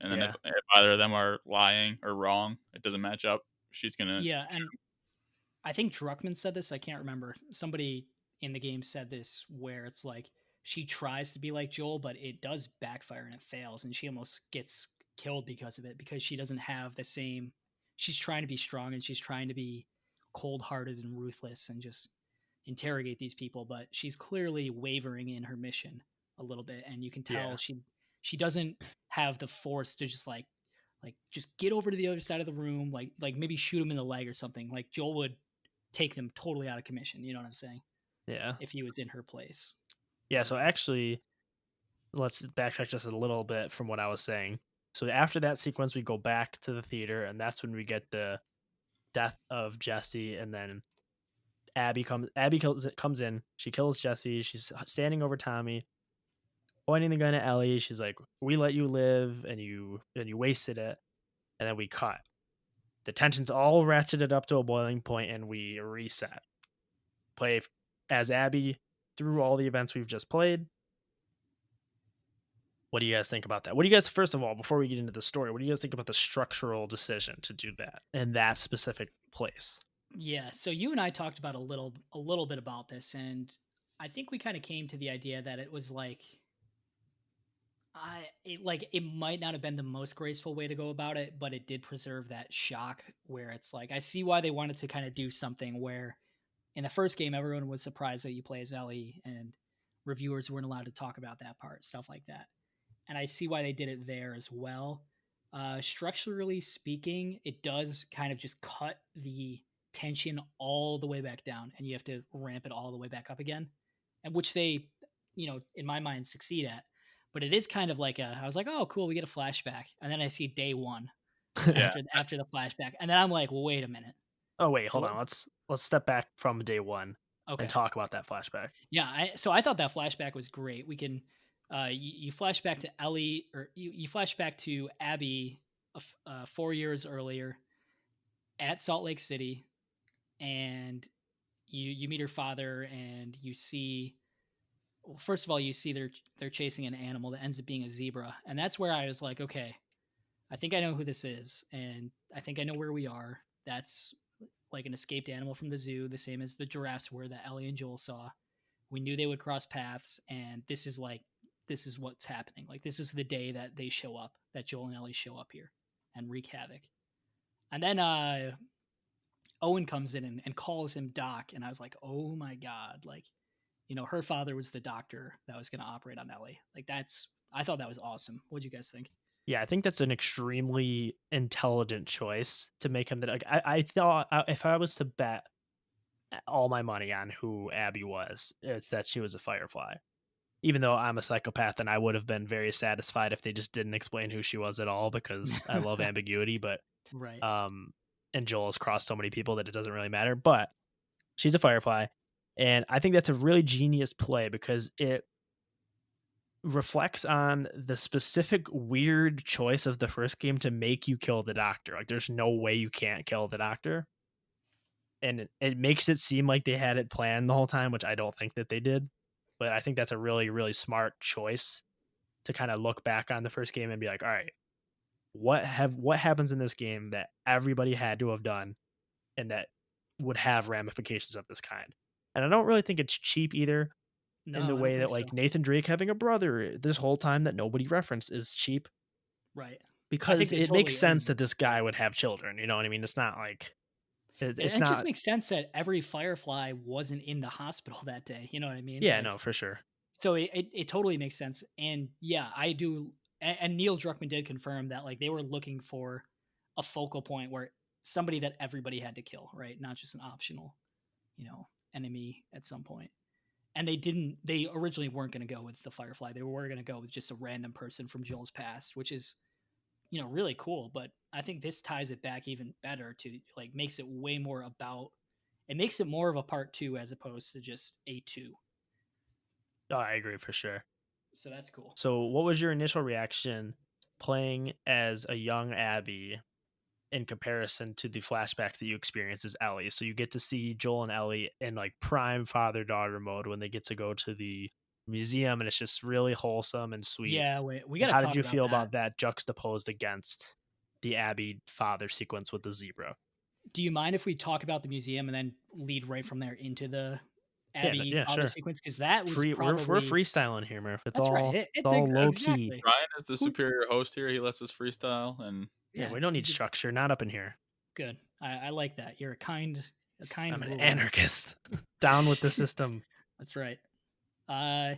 And then yeah, if either of them are lying or wrong, it doesn't match up. She's gonna. Yeah, and I think Druckmann said this. I can't remember. Somebody in the game said this where it's like she tries to be like Joel, but it does backfire and it fails, and she almost gets killed because of it because she doesn't have the same. She's trying to be strong and she's trying to be cold-hearted and ruthless and just interrogate these people, but she's clearly wavering in her mission a little bit, and you can tell yeah, she doesn't have the force to just like just get over to the other side of the room, like maybe shoot him in the leg or something. Like Joel would take them totally out of commission. You know what I'm saying? yeah, If he was in her place. yeah. But So actually, let's backtrack just a little bit from what I was saying. So after that sequence, we go back to the theater, and that's when we get the death of Jesse, and then comes in. She kills Jesse. She's standing over Tommy, pointing the gun at Ellie. She's like, "We let you live, and you wasted it." And then we cut. the tension's all ratcheted up to a boiling point, and we reset. Play as Abby through all the events we've just played. What do you guys think about that? What do you guys, first of all, before we get into the story, what do you guys think about the structural decision to do that in that specific place? Yeah, so you and I talked about a little bit about this, and I think we kind of came to the idea that it was like it might not have been the most graceful way to go about it, but it did preserve that shock where it's like I see why they wanted to kind of do something where in the first game everyone was surprised that you play as Ellie and reviewers weren't allowed to talk about that part, stuff like that. And I see why they did it there as well. Structurally speaking, it does kind of just cut the tension all the way back down, and you have to ramp it all the way back up again, and which they, in my mind, succeed at. But it is kind of like I was like, oh, cool, we get a flashback, and then I see day one Yeah. after the flashback, and then I'm like, well, wait a minute. Oh wait, hold on. Let's step back from day one Okay. and talk about that flashback. Yeah, so I thought that flashback was great. We can, you flash back to Ellie, or you flash back to Abby 4 years earlier at Salt Lake City, and you meet her father, and you see, well, first of all, you see they're chasing an animal that ends up being a zebra, and that's where I was like, okay, I think I know who this is, and I think I know where we are. That's like an escaped animal from the zoo, the same as the giraffes were that Ellie and Joel saw. We knew they would cross paths, and this is what's happening. Like, this is the day that they show up, that Joel and Ellie show up here and wreak havoc. And then Owen comes in and calls him Doc, and I was like, oh my god, like, her father was the doctor that was going to operate on Ellie. Like, I thought that was awesome. What'd you guys think? Yeah, I think that's an extremely intelligent choice to make him. Like, I thought if I was to bet all my money on who Abby was, it's that she was a Firefly. Even though I'm a psychopath, and I would have been very satisfied if they just didn't explain who she was at all, because I love ambiguity. But Right. And Joel has crossed so many people that it doesn't really matter. But she's a Firefly, and I think that's a really genius play because it reflects on the specific weird choice of the first game to make you kill the doctor. Like, there's no way you can't kill the doctor. And it makes it seem like they had it planned the whole time, which I don't think that they did. But I think that's a really, really smart choice to kind of look back on the first game and be like, all right, what happens in this game that everybody had to have done and that would have ramifications of this kind? And I don't really think it's cheap either. No, In the I don't way that, think like, so. Nathan Drake having a brother this whole time that nobody referenced is cheap, Right. I because think they it makes totally sense earned that it. this guy would have children. You know what I mean? It's not like And it's it just not. makes sense that every Firefly wasn't in the hospital that day. You know what I mean? Yeah, Like, no, for sure. so it totally makes sense. And yeah, I do. And Neil Druckmann did confirm that, like, they were looking for a focal point where somebody that everybody had to kill, right? Not just an optional, enemy at some point. And they originally weren't going to go with the Firefly. They were going to go with just a random person from Joel's past, which is, really cool. But I think this ties it back even better to, like, makes it way more about, it makes it more of a part 2 as opposed to just a 2. Oh, I agree for sure. So that's cool. So, what was your initial reaction playing as a young Abby in comparison to the flashbacks that you experience as Ellie? So you get to see Joel and Ellie in, like, prime father-daughter mode when they get to go to the museum, and it's just really wholesome and sweet. Yeah, we got And to how did talk you about feel that. about that juxtaposed against the Abby father sequence with the zebra? Do you mind if we talk about the museum and then lead right from there into the Abby Yeah, father sure. sequence? Because that was We're probably freestyling here, Murph. It's that's right. all it's all low key. Exactly. Ryan is the Who? superior host here. He lets us freestyle, and Yeah, Yeah, we don't need he's structure. Not up in here. good. I like that. You're a kind I'm an ruler. anarchist. Down with the system. That's right. I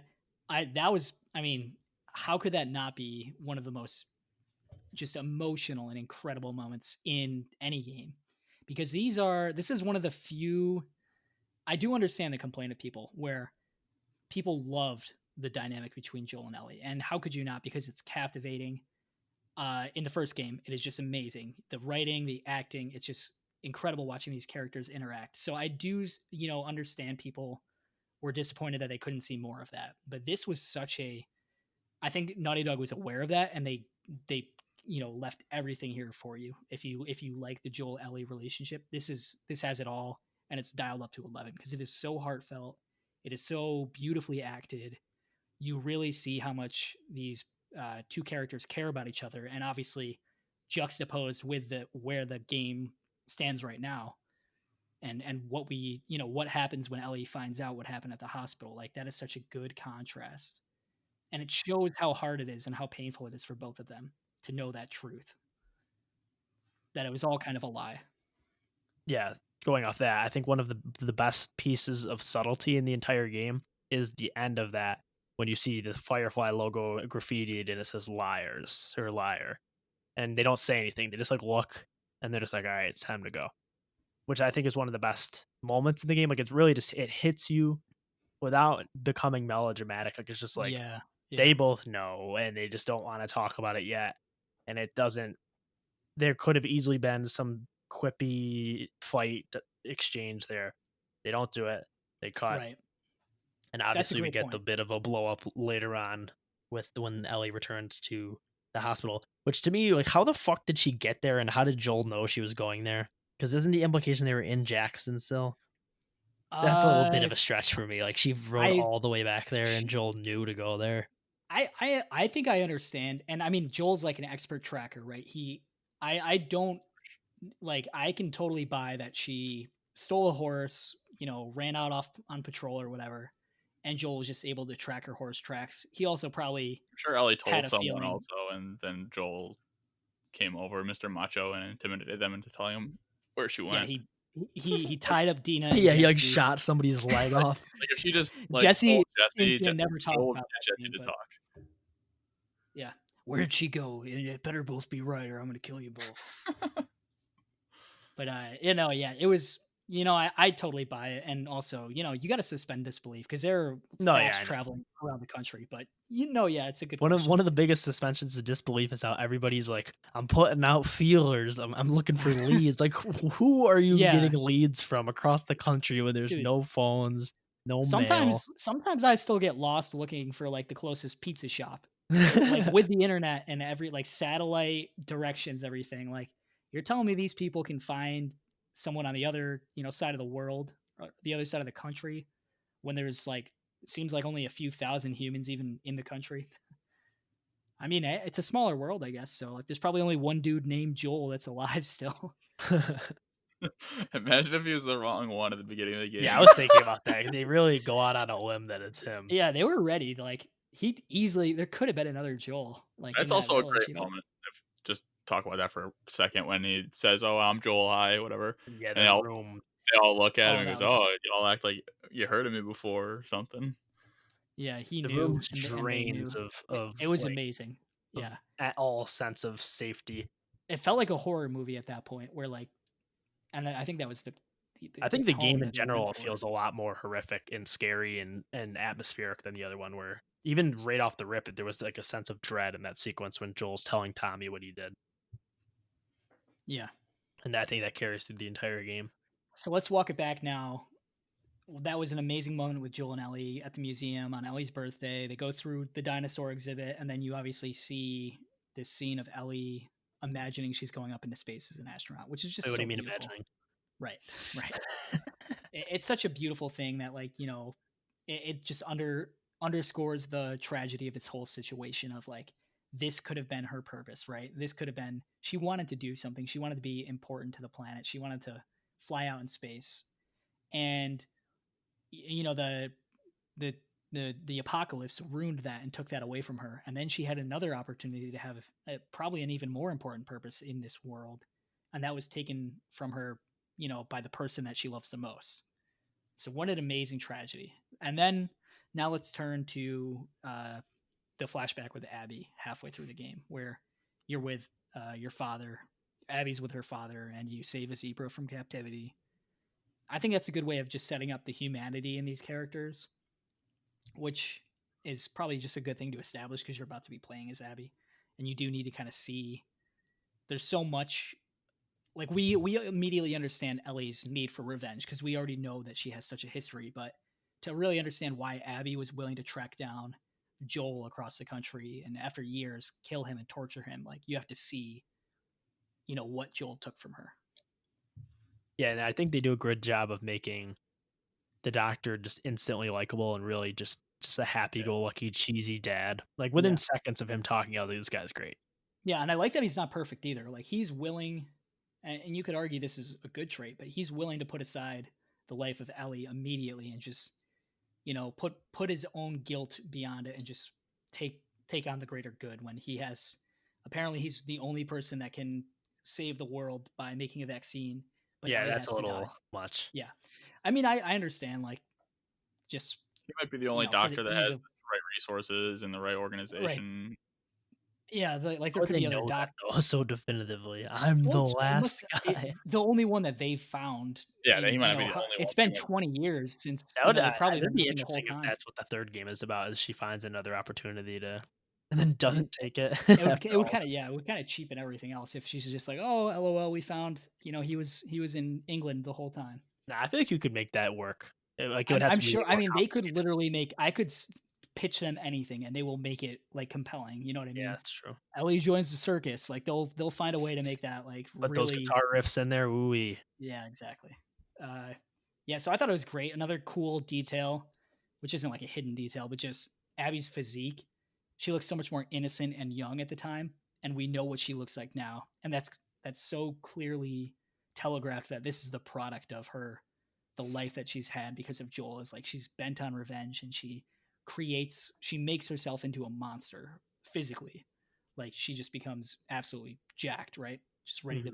mean, how could that not be one of the most just emotional and incredible moments in any game? Because this is one of the few. I do understand the complaint of people where people loved the dynamic between Joel and Ellie, and how could you not? Because it's captivating. In the first game, it is just amazing. The writing, the acting, it's just incredible watching these characters interact. So I do, understand people were disappointed that they couldn't see more of that. But this was I think Naughty Dog was aware of that, and they left everything here for you. If you like the Joel Ellie relationship, this has it all, and it's dialed up to 11 because it is so heartfelt. It is so beautifully acted. You really see how much these two characters care about each other, and obviously juxtaposed with where the game stands right now, and what happens when Ellie finds out what happened at the hospital. Like, that is such a good contrast, and it shows how hard it is and how painful it is for both of them to know that truth, that it was all kind of a lie. Yeah, going off that, I think one of the best pieces of subtlety in the entire game is the end of that when you see the Firefly logo graffitied and it says liars or liar. And they don't say anything. They just like look and they're just like, all right, it's time to go. Which I think is one of the best moments in the game. Like, it's really just, it hits you without becoming melodramatic. Like, it's just like Yeah, they both know and they just don't want to talk about it yet. And it doesn't, there could have easily been some quippy fight exchange there. They don't do it. They cut. right. And That's a obviously we great get the point. bit of a blow up later on with when Ellie returns to the hospital. Which, to me, like, how the fuck did she get there and how did Joel know she was going there? Because isn't the implication they were in Jackson still? That's a little bit Uh, of a stretch for me. Like, she rode I all the way back there and Joel knew to go there. I think I understand, and I mean Joel's like an expert tracker, right? I don't like I can totally buy that she stole a horse, ran out off on patrol or whatever, and Joel was just able to track her horse tracks. He also probably I'm sure Ellie had told a someone feeling. also, and then Joel came over, Mr. Macho, and intimidated them into telling him where she Yeah, went. he tied up Dina and Yeah, he like Jesse. shot somebody's leg off. Like, if she just like Jesse told and Jesse, Dina never talked Joel would about get that Jesse scene, to but talk. yeah, where'd she go? It better both be right, or I'm gonna kill you both. But yeah, it was. I totally buy it, and also, you got to suspend disbelief because they're No, yeah, fast I know. traveling around the country. But yeah, it's a good One of question. one of the biggest suspensions of disbelief is how everybody's like, I'm putting out feelers. I'm looking for leads. Like, who are you Yeah, getting leads from across the country when there's dude. no phones, no mail? Sometimes I still get lost looking for like the closest pizza shop. Like with the internet and every like satellite directions, everything. Like, you're telling me these people can find someone on the other side of the world, or the other side of the country, when there's like, it seems like only a few thousand humans even in the country. I mean, it's a smaller world, I guess. So like, there's probably only one dude named Joel that's alive still. Imagine if he was the wrong one at the beginning of the Yeah, I game. was thinking about that. They really go out on a limb that it's him. Yeah, they were ready. Like, there could have been another Joel, like in That's that also a village. great moment. If just talk about that for a second when he says, "Oh, I'm Joel High," whatever, Yeah, and the room. they all look at him Oh, and that goes, was "Oh, y'all act like you heard of me before or something." yeah. He The knew, room just and they knew. drains of It was like amazing. of Yeah, at all sense of safety. it felt like a horror movie at that point, where like, and I think that was I the think the tone game in that they went general for. feels a lot more horrific and scary and atmospheric than the other one, where even right off the rip, there was like a sense of dread in that sequence when Joel's telling Tommy what he did. Yeah. And I think that carries through the entire game. So let's walk it back now. That was an amazing moment with Joel and Ellie at the museum on Ellie's birthday. They go through the dinosaur exhibit, and then you obviously see this scene of Ellie imagining she's going up into space as an astronaut, which is Wait, just what do so you mean beautiful. imagining? Right, right. It's such a beautiful thing that, like, it just underscores the tragedy of this whole situation of like, this could have been her purpose, right? This could have been, she wanted to do something. She wanted to be important to the planet. She wanted to fly out in space, and the the the apocalypse ruined that and took that away from her, and then she had another opportunity to have probably an even more important purpose in this world, and that was taken from her, by the person that she loves the most. So what an amazing tragedy. And then now let's turn to the flashback with Abby halfway through the game, where you're with your father. Abby's with her father, and you save a zebra from captivity. I think that's a good way of just setting up the humanity in these characters, which is probably just a good thing to establish because you're about to be playing as Abby, and you do need to kind of see. There's so much, like, we immediately understand Ellie's need for revenge because we already know that she has such a history, but to really understand why Abby was willing to track down Joel across the country, and after years kill him and torture him. Like, you have to see, what Joel took from her. Yeah, and I think they do a good job of making the Doctor just instantly likable and really just a happy-go-lucky, cheesy dad. Like, within Yeah. seconds of him talking, I was like, "This guy's great." Yeah, and I like that he's not perfect either. Like, he's willing, and you could argue this is a good trait, but he's willing to put aside the life of Ellie immediately and just, put his own guilt beyond it and just take on the greater good when he has, apparently he's the only person that can save the world by making a vaccine, but Yeah, Ellie that's a has to die. little much. Yeah. I mean, I understand, like, just, He might be the only for the doctor that ease has of, the right resources and the right right. organization. Yeah, like How there would could they be other know that doc. though so definitively? I'm Well, the it last must guy. the only one that they've found Yeah, he in, might not be the only it's one. been 20 years since, That would they've probably that'd been be looking the whole interesting if time. that's what the 3rd game is about, is she finds another opportunity to and then And doesn't take it it would after it would all. kind of, yeah, it would kind of cheapen everything else if she's just like, "Oh, LOL, we found, he was in England the whole time." Nah, I feel like you could make that work. Like, it would I'm have I'm to be way sure, I more mean, they could complicated. literally pitch them anything and they will make it like compelling, you know what I Yeah, mean? that's true. Ellie joins the circus, like they'll find a way to make that like Put those really. guitar riffs in there, ooh-wee. Yeah, exactly. Uh, yeah, so I thought it was great. Another cool detail, which isn't like a hidden detail, but just Abby's physique. She looks so much more innocent and young at the time, and we know what she looks like now, and that's so clearly telegraphed that this is the product of her, the life that she's had because of Joel. Is like she's bent on revenge, and she makes herself into a monster physically. Like, she just becomes absolutely jacked, right? Just ready to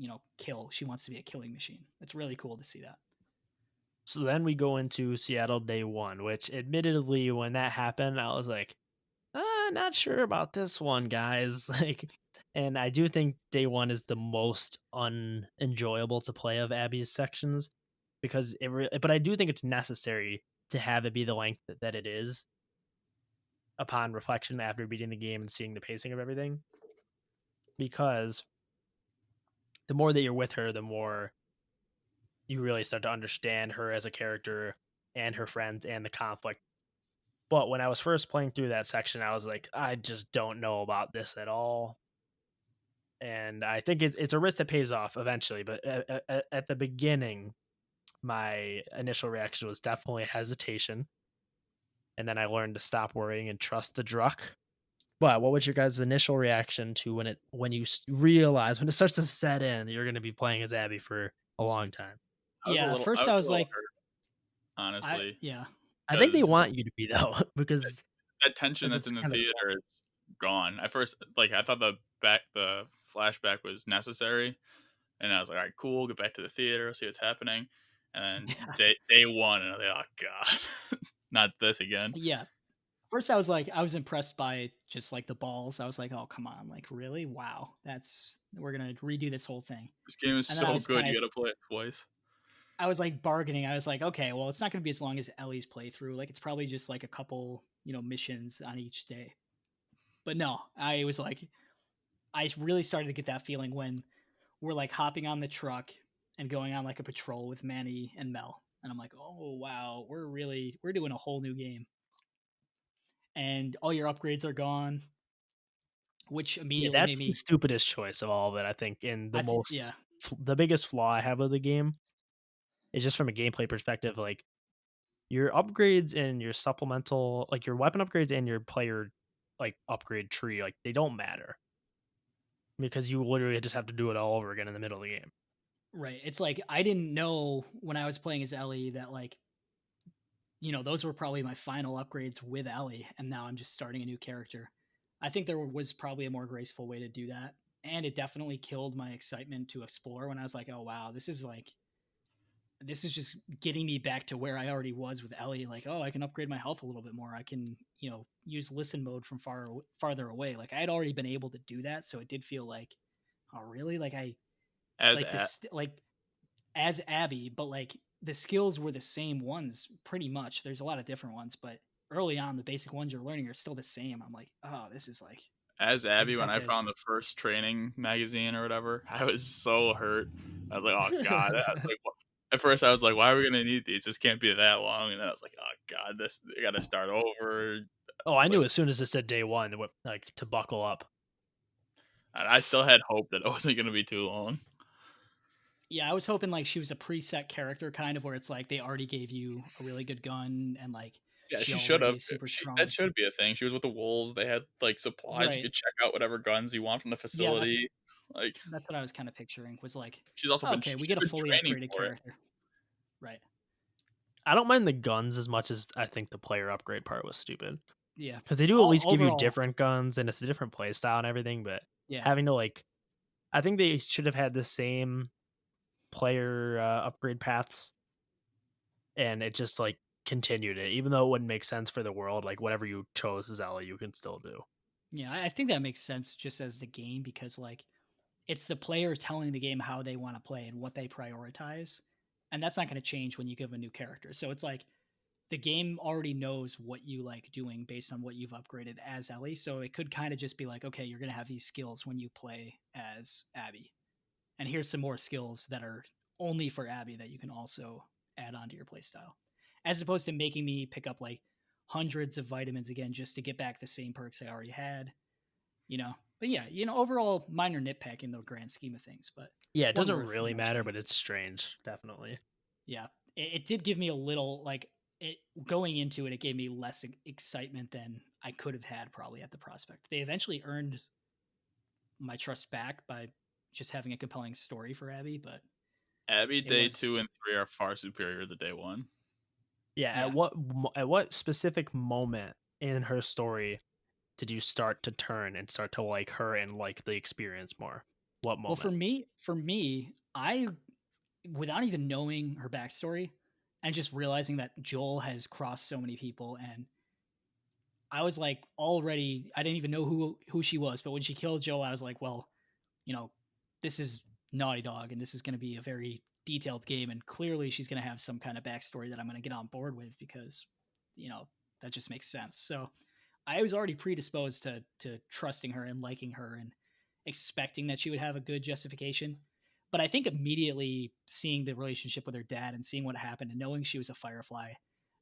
Mhm. kill. She wants to be a killing machine. It's really cool to see that. So then we go into Seattle Day 1, which admittedly, when that happened, I was like, not sure about this one, guys." Like, and I do think Day 1 is the most unenjoyable to play of Abby's sections because but I do think it's necessary to have it be the length that it is upon reflection after beating the game and seeing the pacing of everything, because the more that you're with her, the more you really start to understand her as a character and her friends and the conflict. But when I was first playing through that section, I was like, I just don't know about this at all. And I think it's a risk that pays off eventually. But at the beginning, my initial reaction was definitely hesitation. And then I learned to stop worrying and trust the Druck. But what was your guys' initial reaction to when you realize, when it starts to set in, that you're going to be playing as Abby for a long time? Yeah, at I first was I a was little like, hurt, honestly, yeah, I think they because want you to be though, because that tension that's it's in the kind of theater is gone. At first, I thought the flashback was necessary, and I was like, all right, cool, get back to the theater, see what's happening. And yeah, then day 1, and I was like, oh god, not this again. yeah. First I was like, I was impressed by just like the balls. I was like, oh come on, like really, wow, we're gonna redo this whole thing. This game is And then I so was good, kind you of, gotta play it twice. I was like bargaining. I was like, okay, well, it's not gonna be as long as Ellie's playthrough. Like, it's probably just like a couple, missions on each day. But no, I was like, I really started to get that feeling when we're like hopping on the truck and going on like a patrol with Manny and Mel. And I'm like, oh wow, we're doing a whole new game. And all your upgrades are gone, which yeah. immediately made That's the me stupidest choice of all of it. I think, and yeah, the biggest flaw I have with the game is just from a gameplay perspective. Like, your upgrades and your supplemental, like your weapon upgrades and your player like upgrade tree, like they don't matter because you literally just have to do it all over again in the middle of the game. right. It's like I didn't know when I was playing as Ellie that like, those were probably my final upgrades with Ellie, and now I'm just starting a new character. I think there was probably a more graceful way to do that. And it definitely killed my excitement to explore when I was like, oh wow, this is just getting me back to where I already was with Ellie. Like, oh, I can upgrade my health a little bit more. I can, use listen mode from farther away. Like, I had already been able to do that, so it did feel like, oh, really? Like, I As like this, like as Abby, but like the skills were the same ones pretty much. There's a lot of different ones, but early on, the basic ones you're learning are still the same. I'm like, oh, this is like, as I Abby, just when have I to. found the first training magazine or whatever, I was so hurt. I was like, oh god. I was like, at first, I was like, why are we gonna need these? This can't be that long. And then I was like, oh god, I gotta start over. Oh, I knew But as soon as it said day one, like to buckle up. I still had hope that it wasn't going to be too long. Yeah, I was hoping like she was a preset character, kind of where it's like they already gave you a really good gun and like Yeah, she she should already have. is super That strong. should be a thing. She was with the wolves. They had like supplies. You Right. could check out whatever guns you want from the Yeah, facility. Like that's what I was kind of picturing. Was like, she's also been okay, we get a fully training upgraded for it. character. Right. I don't mind the guns as much as I think the player upgrade part was stupid. Yeah. Because they do at All least give you overall, different guns and it's a different play style and everything, but yeah. having to like, I think they should have had the same player upgrade paths, and it just like continued it, even though it wouldn't make sense for the world. Like whatever you chose as Ellie, you can still do. Yeah, I think that makes sense just as the game because like it's the player telling the game how they want to play and what they prioritize. And that's not going to change when you give a new character. So it's like the game already knows what you like doing based on what you've upgraded as Ellie. So it could kind of just be like, okay, you're going to have these skills when you play as Abby. And here's some more skills that are only for Abby that you can also add onto your playstyle. As opposed to making me pick up like hundreds of vitamins again just to get back the same perks I already had, you know. But yeah, overall minor nitpick in the grand scheme of things, but Yeah, it one doesn't worth really matter, mentioning. but it's strange, definitely. Yeah, it did give me a little like it going into it. It gave me less excitement than I could have had probably at the prospect. They eventually earned my trust back by just having a compelling story for Abby, but Abby it day was 2 and 3 are far superior to day 1. Yeah, yeah. at what specific moment in her story did you start to turn and start to like her and like the experience more? What Well, moment? for me, I without even knowing her backstory and just realizing that Joel has crossed so many people and I was like already I didn't even know who she was, but when she killed Joel, I was like, well, you know, this is Naughty Dog and this is going to be a very detailed game and clearly she's going to have some kind of backstory that I'm going to get on board with because that just makes sense. So I was already predisposed to trusting her and liking her and expecting that she would have a good justification. But I think immediately seeing the relationship with her dad and seeing what happened and knowing she was a Firefly,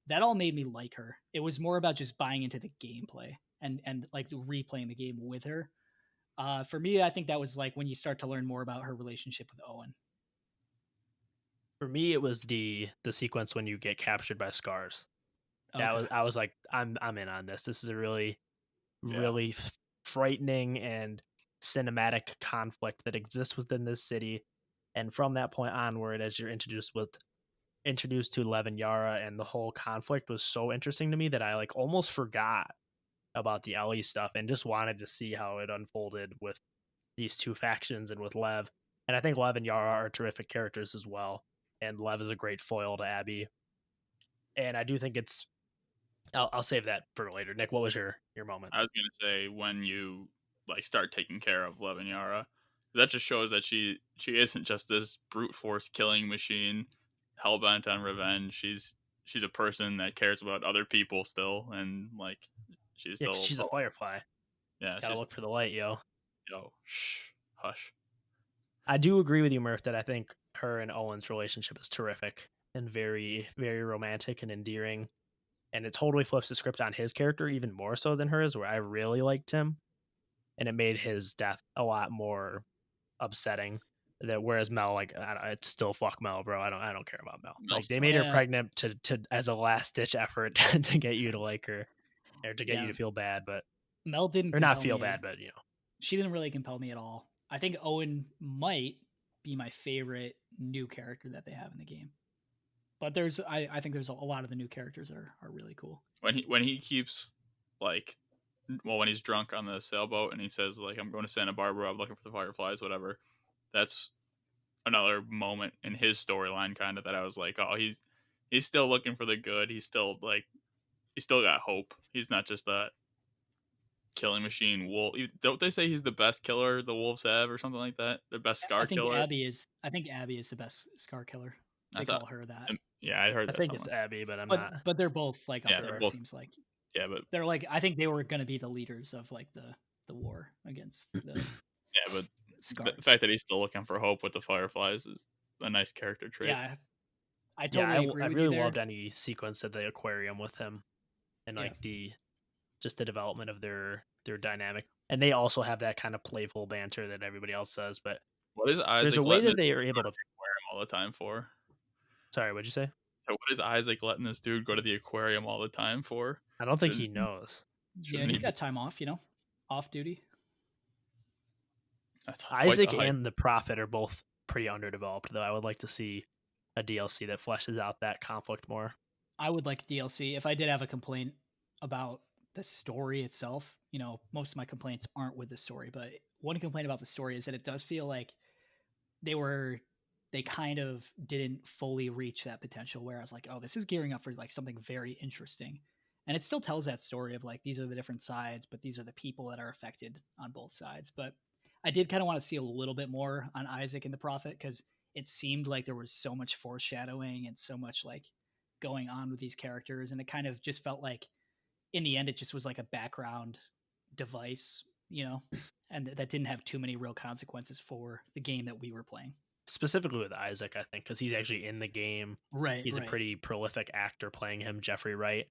that all made me like her. It was more about just buying into the gameplay and like replaying the game with her. For me, I think that was like when you start to learn more about her relationship with Owen. For me, it was the sequence when you get captured by scars. That Okay. was I was like, I'm in on this. This is a really Yeah. really frightening and cinematic conflict that exists within this city. And from that point onward, as you're introduced to Lev and Yara, and the whole conflict was so interesting to me that I like almost forgot about the Ellie stuff and just wanted to see how it unfolded with these two factions and with Lev. And I think Lev and Yara are terrific characters as well. And Lev is a great foil to Abby. And I do think it's I'll save that for later. Nick, what was your moment? I was gonna say when you like start taking care of Lev and Yara, that just shows that she isn't just this brute force killing machine, hell bent on revenge. She's a person that cares about other people still, and like she's Yeah, 'cause still she's a Firefly. yeah Gotta she's look for the light, yo. yo shh hush. I do agree with you, Murph, that I think her and Owen's relationship is terrific and very, very romantic and endearing. And it totally flips the script on his character even more so than hers, where I really liked him. And it made his death a lot more upsetting. That whereas Mel, like, it's still fuck Mel, bro. I don't care about Mel. Like Mel's they fine. made her Yeah. pregnant to as a last ditch effort to get you to like her or to get you Yeah. to feel bad, but Mel didn't or not compel feel me as bad, but she didn't really compel me at all. I think Owen might be my favorite new character that they have in the game. But I think there's a lot of the new characters are really cool. When he keeps like when he's drunk on the sailboat and he says like I'm going to Santa Barbara, I'm looking for the fireflies, whatever. That's another moment in his storyline kind of that I was like, oh, he's still looking for the good. He's still like he's still got hope. He's not just that killing machine wolf. Don't they say he's the best killer the wolves have or something like that? The best I scar think killer. Abby is the best Scar killer. I They thought. call her that. Yeah, I heard I that think it's somewhere. Abby, but I'm not. But they're both like up Yeah, they're there. It both. seems like Yeah, but they're like I think they were going to be the leaders of like the war against the yeah, but the Scars. fact that he's still looking for hope with the fireflies is a nice character trait. Yeah, I Yeah, totally agree I with you really there. loved any sequence at the aquarium with him and Yeah, like the just the development of their dynamic. And they also have that kind of playful banter that everybody else does. But What is there's a Isaac way letting this that they are dude go able to to. the aquarium all the time for? Sorry, what'd you say? So what is Isaac letting this dude go to the aquarium all the time for? I don't think he Shouldn't knows. Yeah, shouldn't he he's be? got time off, off duty. That's quite the Isaac hype. and the Prophet are both pretty underdeveloped, though. I would like to see a DLC that fleshes out that conflict more. I would like DLC. If I did have a complaint about the story itself, most of my complaints aren't with the story, but one complaint about the story is that it does feel like they kind of didn't fully reach that potential where I was like, oh, this is gearing up for like something very interesting. And it still tells that story of like these are the different sides, but these are the people that are affected on both sides. But I did kind of want to see a little bit more on Isaac and the Prophet because it seemed like there was so much foreshadowing and so much like going on with these characters, and it kind of just felt like in the end it just was like a background device, and that didn't have too many real consequences for the game that we were playing. Specifically with Isaac, I think, because he's actually in the game. Right, He's a right. pretty prolific actor playing him, Jeffrey Wright.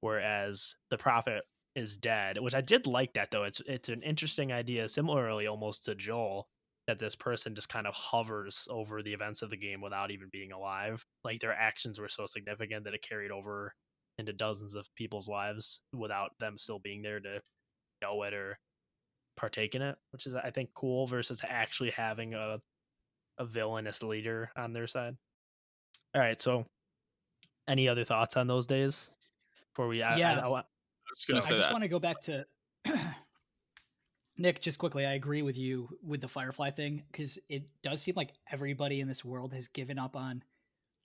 Whereas the Prophet is dead, which I did like that though. It's an interesting idea, similarly almost to Joel, that this person just kind of hovers over the events of the game without even being alive. Like their actions were so significant that it carried over into dozens of people's lives without them still being there to know it or partake in it, which is I think cool versus actually having a villainous leader on their side. All right, so any other thoughts on those days before we? Yeah, I was gonna So I say just that. want to go back to Nick, just quickly. I agree with you with the Firefly thing because it does seem like everybody in this world has given up on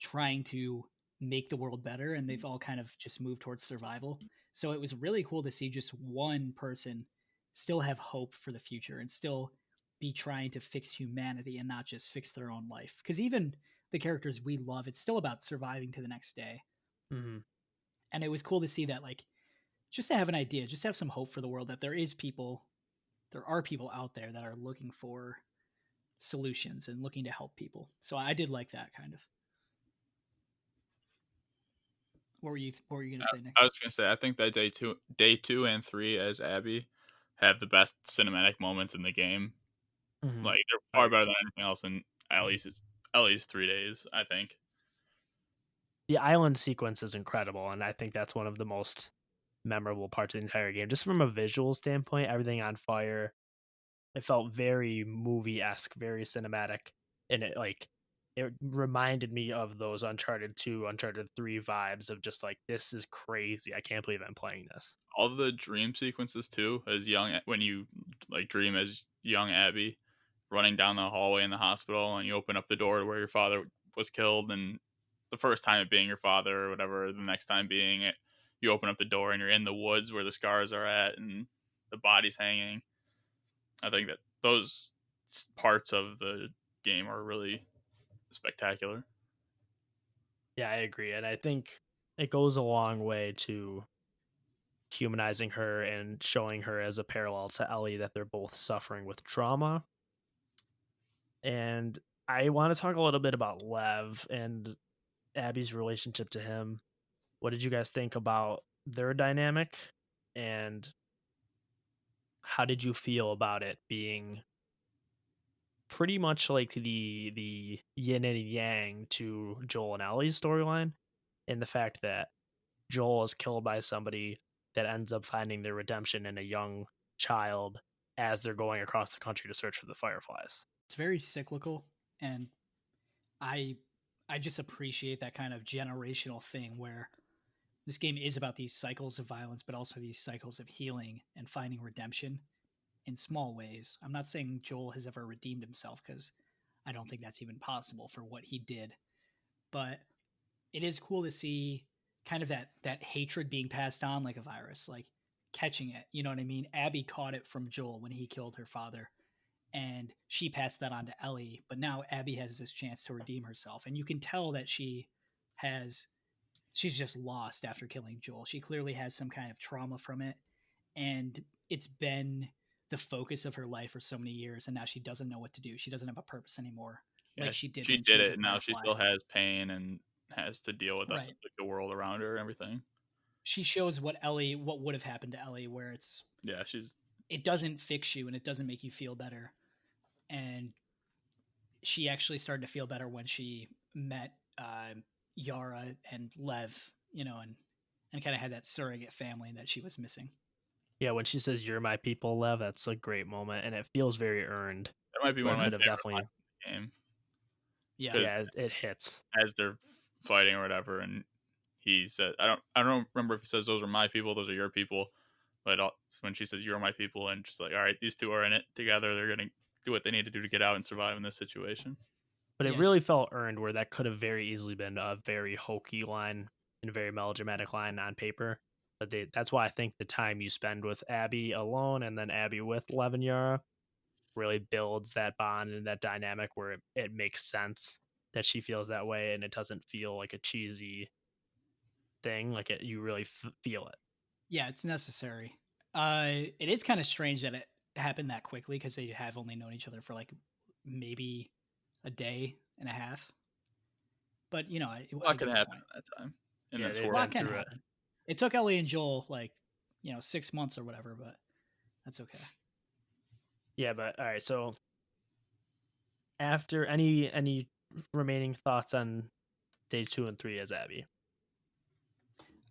trying to make the world better, and they've all kind of just moved towards survival. So it was really cool to see just one person still have hope for the future and still be trying to fix humanity and not just fix their own life. Because even the characters we love, it's still about surviving to the next day. mhm. And it was cool to see that, like, just to have an idea, just to have some hope for the world that there are people out there that are looking for solutions and looking to help people. So I did like that kind of. What were you going to say, Nick? I was gonna say I think that day two and three as Abby have the best cinematic moments in the game. Mhm. Like they're I far better agree. than anything else in at least 3 days. I think. The island sequence is incredible, and I think that's one of the most memorable parts of the entire game. Just from a visual standpoint, everything on fire. It felt very movie esque, very cinematic, and it reminded me of those Uncharted 2, Uncharted 3 vibes of just like this is crazy. I can't believe I'm playing this. All the dream sequences too, as young when you like dream as young Abby, running down the hallway in the hospital, and you open up the door to where your father was killed, and the first time it being your father or whatever, the next time being it, you open up the door and you're in the woods where the scars are at and the body's hanging. I think that those parts of the game are really spectacular. Yeah, I agree, and I think it goes a long way to humanizing her and showing her as a parallel to Ellie that they're both suffering with trauma. And I want to talk a little bit about Lev and Abby's relationship to him. What did you guys think about their dynamic? And how did you feel about it being pretty much like the yin and yang to Joel and Ellie's storyline, and the fact that Joel is killed by somebody that ends up finding their redemption in a young child as they're going across the country to search for the Fireflies. It's very cyclical, and I I just appreciate that kind of generational thing where this game is about these cycles of violence, but also these cycles of healing and finding redemption in small ways. I'm not saying Joel has ever redeemed himself because I don't think that's even possible for what he did, but it is cool to see kind of that hatred being passed on like a virus, like catching it. You know what I mean? Abby caught it from Joel when he killed her father, and she passed that on to Ellie. But now Abby has this chance to redeem herself, and you can tell that has she's just lost after killing Joel. She clearly has some kind of trauma from it, and it's been the focus of her life for so many years, and now she doesn't know what to do. She doesn't have a purpose anymore, Yeah, like she did she when she did was it, a and now she Firefly. still has pain and has to deal with Right. the world around her and everything. she shows what would have happened to Ellie, where Yeah, it doesn't fix you and it doesn't make you feel better. And she actually started to feel better when she met Yara and Lev, and kind of had that surrogate family that she was missing. Yeah, when she says "You're my people, Lev," that's a great moment, and it feels very earned. that might be Where one it of my could have favorite definitely, lines in the game Yeah. because yeah, it hits. as they're fighting or whatever, and he said, I don't remember if he says those are my people, those are your people, but when she says you're my people, and just like, all right, these two are in it together, they're gonna do what they need to do to get out and survive in this situation. But it Yeah. really felt earned, where that could have very easily been a very hokey line and a very melodramatic line on paper. But that's why I think the time you spend with Abby alone and then Abby with Lev and Yara really builds that bond and that dynamic where it makes sense that she feels that way, and it doesn't feel like a cheesy thing. Like you really feel it. Yeah, it's necessary. It is kind of strange that it happened that quickly because they have only known each other for like maybe a day and a half. But A I lot can get the happen point. at that time in Yeah, this they've A world. lot been can through it. happen. It took Ellie and Joel 6 months or whatever, but that's okay. Yeah, but all right. So after any remaining thoughts on day 2 and 3 as Abby?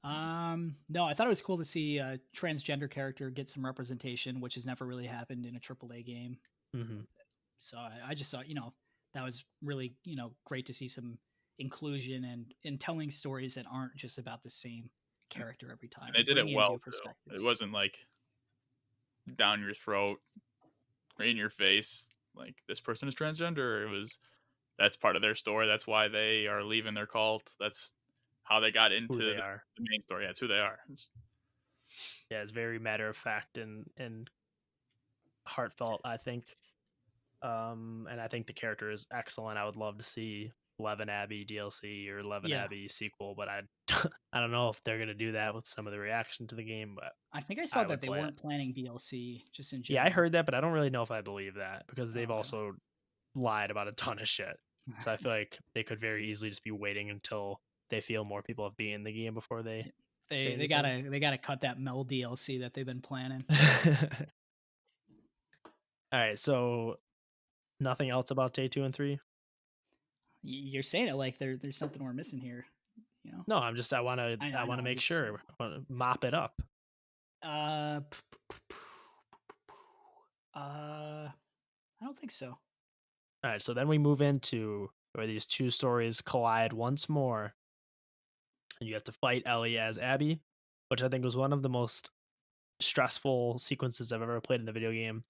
No, I thought it was cool to see a transgender character get some representation, which has never really happened in a AAA game. Mm-hmm. So I just thought, that was really, great to see some inclusion and telling stories that aren't just about the same character every time, And they did it bringing in well new too. perspectives. It wasn't like down your throat, right in your face, like this person is transgender. That's part of their story. That's why they are leaving their cult. That's how they got Who into they the are. main story. That's who they are. Yeah, it's very matter of fact and heartfelt, I think. And I think the character is excellent. I would love to see Lev and Abby DLC or Lev and Yeah, Abby sequel, but I I don't know if they're gonna do that with some of the reaction to the game, but I think I saw I that would they play it. weren't planning DLC just in Yeah, I general. heard that, but I don't really know if I believe that because Oh, they've okay. also lied about a ton of shit. So I feel like they could very easily just be waiting until they feel more people have been in the game before they say They anything. gotta cut that Mel DLC that they've been planning. All right, so nothing else about day 2 and 3? You're saying it like there's something we're missing here. No, I want to I know. I'm make just sure. I wanna mop it up. uh, I don't think so. All right, so then we move into where these two stories collide once more, and you have to fight Ellie as Abby, which I think was one of the most stressful sequences I've ever played in the video game.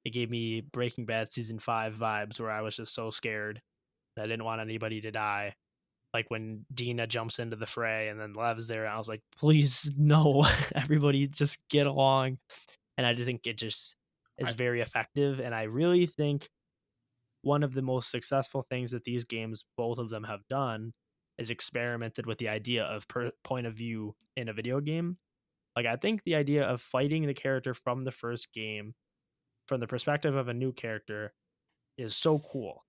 It gave me Breaking Bad season 5 vibes, where I was just so scared that I didn't want anybody to die. Like when Dina jumps into the fray and then Lev's there, I was like, please no, everybody just get along. And I just think it just is I, very effective. And I really think one of the most successful things that these games, both of them, have done is experimented with the idea of point of view in a video game. Like, I think the idea of fighting the character from the first game from the perspective of a new character is so cool.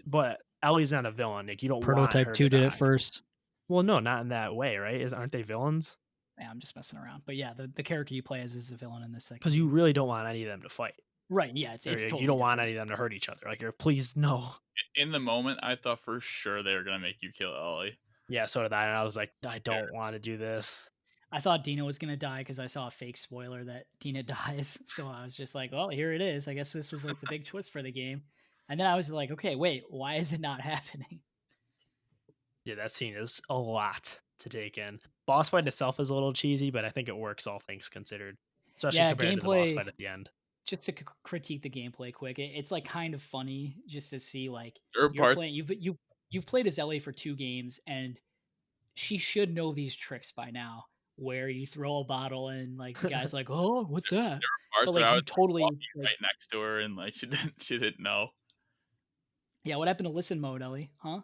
But Ellie's not a villain. Like, you don't want Prototype her to 2 did it die. first. Well, no, not in that way, right? Aren't they villains? Yeah, I'm just messing around. But yeah, the character you play as is the villain in this second. Because you game. really don't want any of them to fight. Right? Yeah, it's Or, totally you don't want different. any of them to hurt each other. Like, you're please no. in the moment, I thought for sure they were gonna make you kill Ellie. Yeah, so did I. And I was like, I don't want to do this. I thought Dina was gonna die because I saw a fake spoiler that Dina dies. So I was just like, well, here it is. I guess this was like the big twist for the game. And then I was like, okay, wait, why is it not happening? Yeah, that scene is a lot to take in. Boss fight itself is a little cheesy, but I think it works all things considered, especially Yeah, compared to the boss gameplay. fight at the end. Just to critique the gameplay quick, it's like kind of funny just to see like There are you're parts. playing. You've played as Ellie for 2 games, and she should know these tricks by now. Where you throw a bottle and like the guy's like, "Oh, what's that?" Parts But where like I you was totally walking like, right next to her, and like she didn't know. yeah. What happened to listen mode, Ellie? Huh?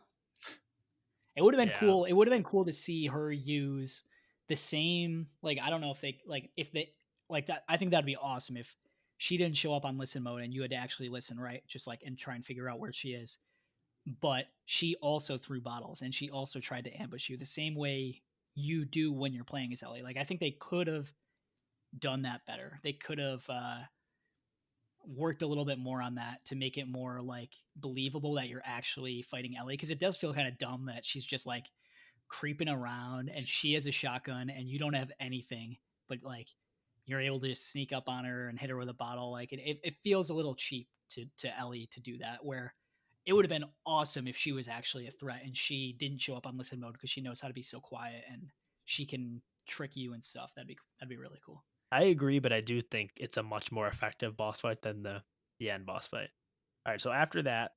It would have been Yeah, cool. It would have been cool to see her use the same. Like I don't know if they like that. I think that'd be awesome if she didn't show up on listen mode and you had to actually listen, right? Just like and try and figure out where she is. But she also threw bottles and she also tried to ambush you the same way you do when you're playing as Ellie. Like I think they could have done that better. They could have worked a little bit more on that to make it more like believable that you're actually fighting Ellie, because it does feel kind of dumb that she's just like creeping around and she has a shotgun and you don't have anything, but like you're able to just sneak up on her and hit her with a bottle. Like it feels a little cheap to Ellie to do that, where it would have been awesome if she was actually a threat and she didn't show up on listen mode because she knows how to be so quiet and she can trick you and stuff. That'd be really cool. I agree, but I do think it's a much more effective boss fight than the end boss fight. All right, so after that,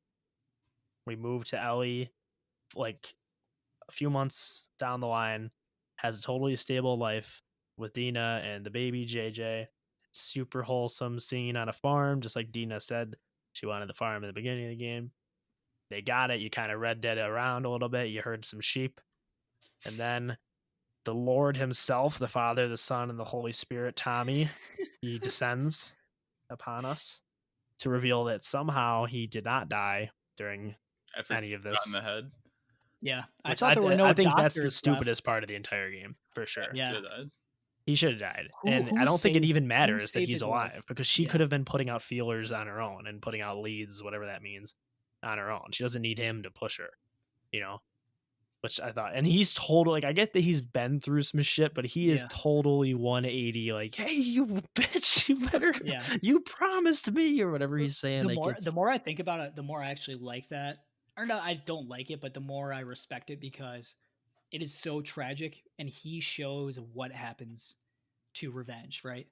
we move to Ellie, like a few months down the line, has a totally stable life with Dina and the baby JJ. It's super wholesome scene on a farm, just like Dina said she wanted the farm in the beginning of the game. They got it. You kind of Red Dead around a little bit. You heard some sheep, and then the Lord himself, the Father, the Son, and the Holy Spirit, Tommy, he descends upon us to reveal that somehow he did not die during After any of got in this. the head. Yeah, I Which thought there were no I think that's the doctors stupidest part of the entire game, for sure. Yeah. Yeah. Died. He should have died. Who And I who don't think it saved even who matters that saved he's his life? alive, because she Yeah. could have been putting out feelers on her own and putting out leads, whatever that means, on her own. She doesn't need him to push her, you know? Which I thought, and he's totally like, I get that he's been through some shit, but he is Yeah. totally 180. Like, hey, you bitch, you better, Yeah. you promised me, or whatever he's saying. The Like, more it's, the more I think about it, the more I actually like that. Or no, I don't like it, but the more I respect it because it is so tragic and he shows what happens to revenge, right?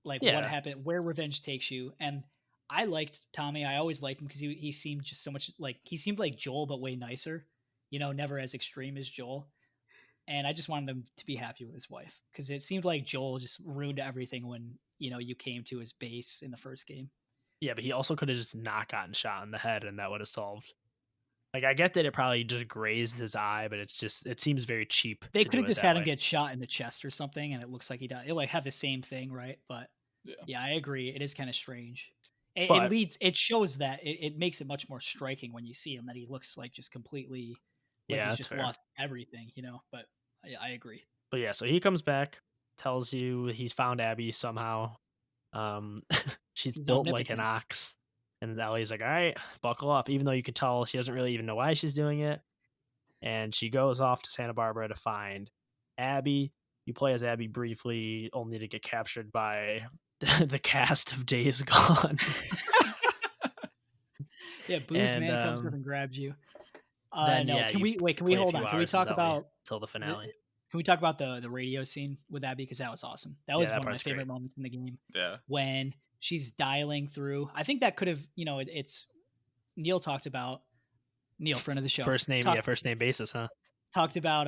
Like what yeah, happened, where revenge takes you. And I liked Tommy. I always liked him because he seemed just so much like he seemed like Joel, but way nicer. You know, never as extreme as Joel. And I just wanted him to be happy with his wife because it seemed like Joel just ruined everything when you came to his base in the first game. yeah, but he also could have just not gotten shot in the head, and that would have solved. Like, I get that it probably just grazed his eye, but it's just, it seems very cheap They to could do have it just that had him way. get shot in the chest or something, and it looks like he died. It like have the same thing, right? But Yeah. yeah, I agree. It is kind of strange. It But leads. It shows that it makes it much more striking when you see him that he looks like just completely like yeah, he's that's just fair. lost everything, But I agree. But yeah, so he comes back, tells you he's found Abby somehow. She's He's built like an omnipotent. ox, and Ellie's like, "All right, buckle up." Even though you can tell she doesn't really even know why she's doing it, and she goes off to Santa Barbara to find Abby. You play as Abby briefly, only to get captured by the cast of Days Gone. Yeah, Booze And Man comes up and grabs you. then No, yeah, can you we wait? Can we play a hold few on? Can we hours as talk Ellie about till the the? finale. Can we talk about the radio scene with Abby because that was awesome. That Yeah, was that one of my part's favorite great. moments in the game Yeah. when she's dialing through. I think that could have, it's Neil talked about Neil, friend of the show, First name basis, huh? talked about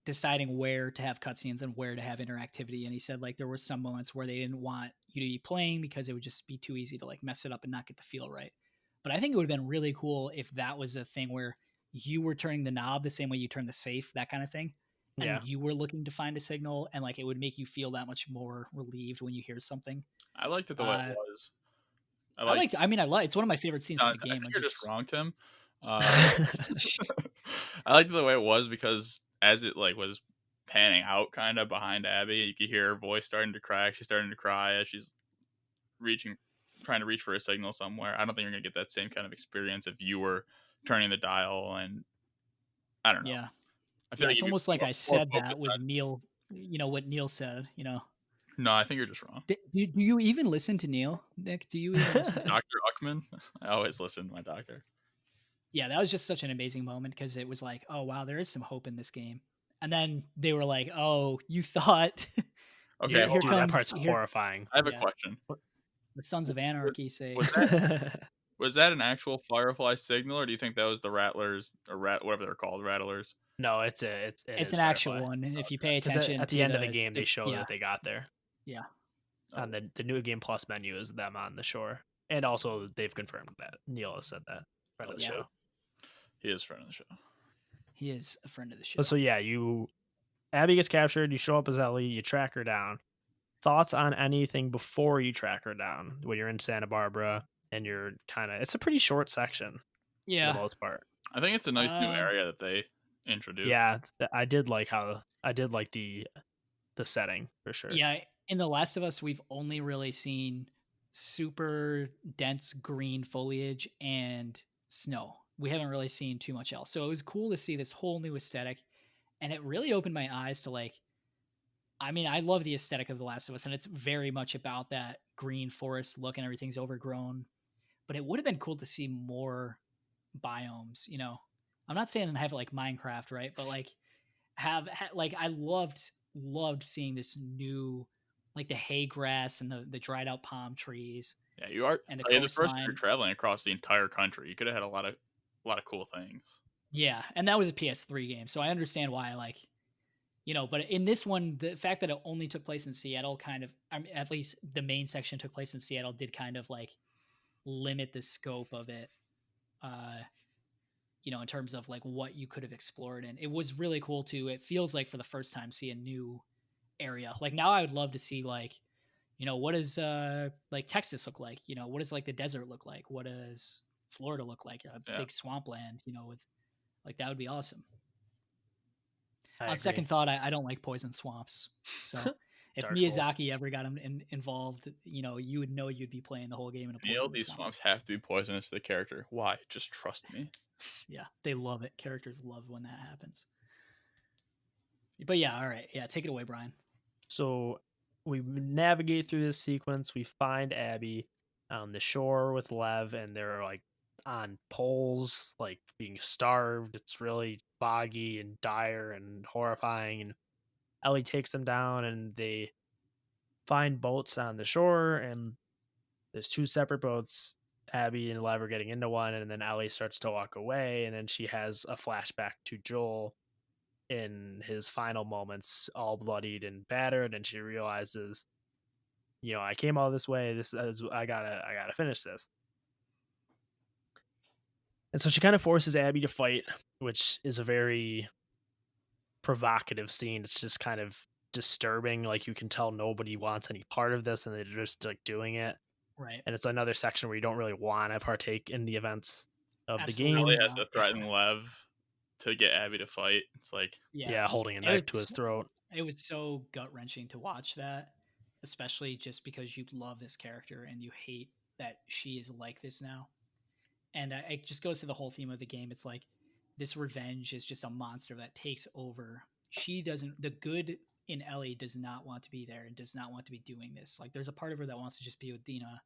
deciding where to have cutscenes and where to have interactivity, and he said like there were some moments where they didn't want you to be playing because it would just be too easy to like mess it up and not get the feel right. But I think it would have been really cool if that was a thing where you were turning the knob the same way you turn the safe, that kind of thing, and Yeah. you were looking to find a signal, and like it would make you feel that much more relieved when you hear something. I liked it the way it was. It's one of my favorite scenes in the I game. think you're just wrong, Tim. I liked it the way it was because as it like was panning out kind of behind Abby, you could hear her voice starting to crack. She's starting to cry as she's trying to reach for a signal somewhere. I don't think you're gonna get that same kind of experience if you were turning the dial, and I don't know. Yeah. I feel like It's you'd be almost like more I said that focused with on. Neil, what Neil said, No, I think you're just wrong. Do you even listen to Neil, Nick? Do you even listen to Dr. Uckman? I always listen to my doctor. Yeah, that was just such an amazing moment because it was like, oh wow, there is some hope in this game. And then they were like, oh, you thought Okay, here hold Dude, on. that comes part's horrifying. I have a yeah, question. the Sons of Anarchy say Was Was that an actual Firefly signal, or do you think that was the Rattlers or whatever they're called, Rattlers? No, it it's is an actual Firefly. one. And if you pay Because attention at the to end of the game, they show yeah, that they got there. yeah. On the New Game Plus menu is them on the shore. And also, they've confirmed that. Neil has said that. Friend of the Yeah. show. He is friend of the show. He is a friend of the show. But so, yeah, Abby gets captured. You show up as Ellie. You track her down. Thoughts on anything before you track her down when you're in Santa Barbara and it's a pretty short section for the most part. I think it's a nice new area that they introduced. Yeah, I did like the setting for sure. Yeah, in The Last of Us, we've only really seen super dense green foliage and snow. We haven't really seen too much else. So it was cool to see this whole new aesthetic, and it really opened my eyes to like I mean, I love the aesthetic of The Last of Us, and it's very much about that green forest look and everything's overgrown. But it would have been cool to see more biomes, you know. I'm not saying have like Minecraft, right? But like like I loved seeing this new like the hay grass and the dried out palm trees Yeah, you are. and the The first one you're coastline. traveling across the entire country. You could have had a lot of cool things. Yeah, and that was a PS3 game, so I understand why like you know, but in this one, the fact that it only took place in Seattle kind of, I mean, at least the main section took place in Seattle, did kind of like limit the scope of it, uh, you know, in terms of like what you could have explored. And it was really cool too. It feels like for the first time, see a new area. Like now I would love to see like, you know, what does like Texas look like? You know, what does like the desert look like? What does Florida look like? A Yeah, big swampland, you know, with like that would be awesome. I On agree. second thought, I don't like poison swamps. So if Dark Souls. Miyazaki ever got involved, you know, you would know you'd be playing the whole game in a Neil, poison these swamp. swamps have to be poisonous to the character. Why? Just trust me. Yeah, they love it. Characters love when that happens. But yeah, all right. Yeah, take it away, Brian. So we navigate through this sequence. We find Abby on the shore with Lev, and they're like on poles, like being starved. It's really foggy and dire and horrifying. And Ellie takes them down, and they find boats on the shore. And there's two separate boats. Abby and Lev are getting into one, and then Ellie starts to walk away. And then she has a flashback to Joel in his final moments, all bloodied and battered, and she realizes, I came all this way. This is I gotta finish this. And so she kind of forces Abby to fight, which is a very provocative scene. It's just kind of disturbing. Like you can tell nobody wants any part of this, and they're just like doing it. Right. And it's another section where you don't really want to partake in the events of the Absolutely Ellie game. has to not. threaten Lev to get Abby to fight. It's like, Yeah. Yeah, holding a knife to his throat. It was so gut wrenching to watch that, especially just because you love this character and you hate that she is like this now. And it just goes to the whole theme of the game. It's like this revenge is just a monster that takes over. She doesn't, the good in Ellie does not want to be there and does not want to be doing this. Like there's a part of her that wants to just be with Dina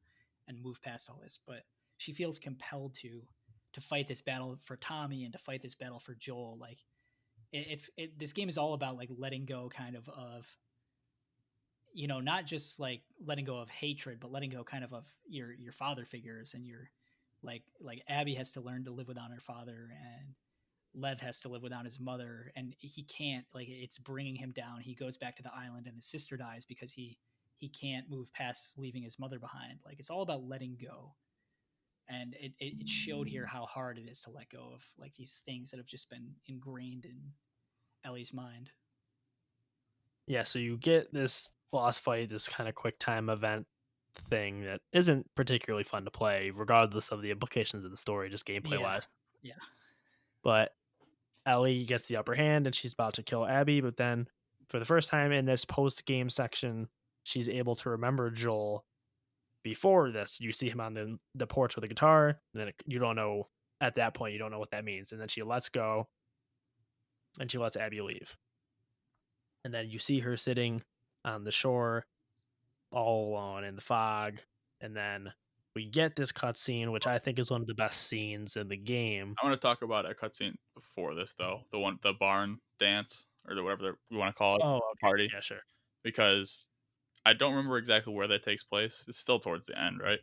and move past all this, but she feels compelled to fight this battle for Tommy and to fight this battle for Joel. Like this game is all about like letting go kind of you know, not just like letting go of hatred, but letting go kind of your father figures and your like Abby has to learn to live without her father and Lev has to live without his mother and he can't, like it's bringing him down. He goes back to the island and his sister dies because he can't move past leaving his mother behind. Like it's all about letting go. And it showed here how hard it is to let go of like these things that have just been ingrained in Ellie's mind. Yeah, so you get this boss fight, this kind of quick time event thing that isn't particularly fun to play, regardless of the implications of the story, just gameplay Yeah. wise. Yeah. But Ellie gets the upper hand and she's about to kill Abby, but then for the first time in this post game section, she's able to remember Joel before this. You see him on the porch with a guitar, and then you don't know at that point, you don't know what that means. And then she lets go and she lets Abby leave. And then you see her sitting on the shore all alone in the fog. And then we get this cutscene, which I think is one of the best scenes in the game. I want to talk about a cutscene before this though. The barn dance or whatever we want to call it, Oh, okay. party, Yeah, sure. because I don't remember exactly where that takes place. It's still towards the end, right?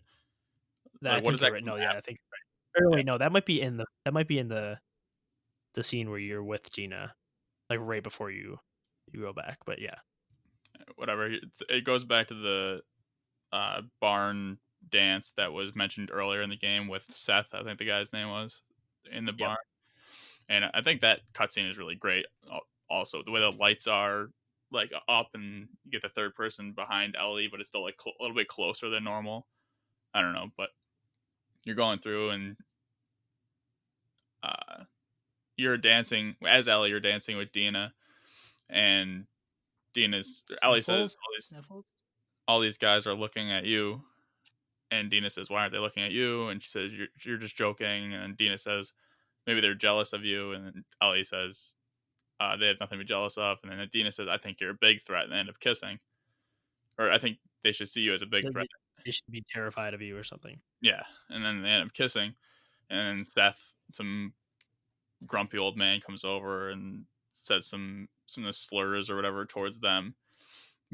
I Like, what think does you're that right. come No, yeah, after? I think you're right. Or Yeah, wait, no, that might be in the scene where you're with Gina, like right before you go back. But yeah, whatever. It goes back to the barn dance that was mentioned earlier in the game with Seth. I think the guy's name was in the yep. barn, and I think that cutscene is really great. Also, the way the lights are like up, and you get the third person behind Ellie, but it's still like a little bit closer than normal. I don't know, but you're going through and uh, you're dancing as Ellie. You're dancing with Dina, and Ellie says Sniffles. all these guys are looking at you, and Dina says, "Why aren't they looking at you?" And she says, "You're just joking." And Dina says, "Maybe they're jealous of you." And then Ellie says, "They have nothing to be jealous of." And then Dina says, "I think you're a big threat," and they end up kissing. Or I think they should see you as a big threat. They should be terrified of you or something. Yeah, and then they end up kissing, and then Seth, some grumpy old man, comes over and says some slurs or whatever towards them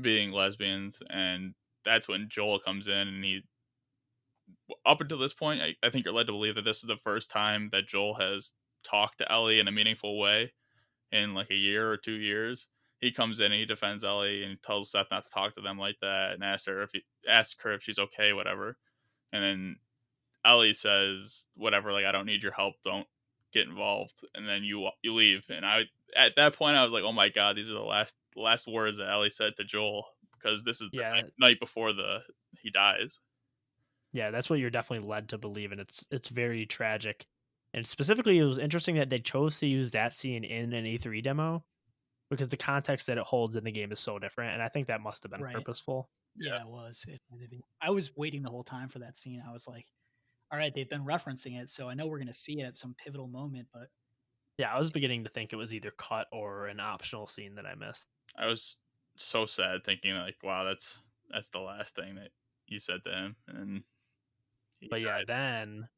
being lesbians, and that's when Joel comes in, and he, up until this point, I think you're led to believe that this is the first time that Joel has talked to Ellie in a meaningful way in like a year or 2 years. He comes in and he defends Ellie and tells Seth not to talk to them like that, and asks her if she's okay, whatever. And then Ellie says, "Whatever, like I don't need your help. Don't get involved." And then you leave. And at that point I was like, "Oh my god, these are the last words that Ellie said to Joel, because this is the night before he dies." Yeah, that's what you're definitely led to believe, and it's very tragic. And specifically, it was interesting that they chose to use that scene in an E3 demo because the context that it holds in the game is so different, and I think that must have been purposeful. Yeah, it was. It had to be. I was waiting the whole time for that scene. I was like, all right, they've been referencing it, so I know we're going to see it at some pivotal moment. But yeah, I was beginning to think it was either cut or an optional scene that I missed. I was so sad, thinking like, wow, that's the last thing that you said to him. And but yeah, then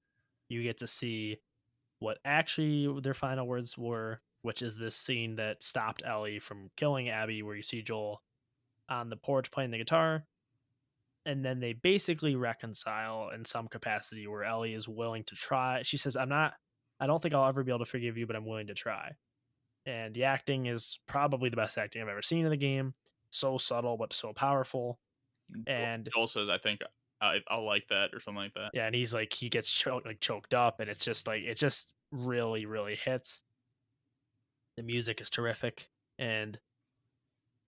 you get to see what actually their final words were, which is this scene that stopped Ellie from killing Abby, where you see Joel on the porch playing the guitar. And then they basically reconcile in some capacity where Ellie is willing to try. She says, I don't think I'll ever be able to forgive you, but I'm willing to try. And the acting is probably the best acting I've ever seen in the game. So subtle, but so powerful. And Joel says, "I think I'll like that," or something like that. yeah, and he's like, he gets choked up, and it's just like, it just really, really hits. The music is terrific, and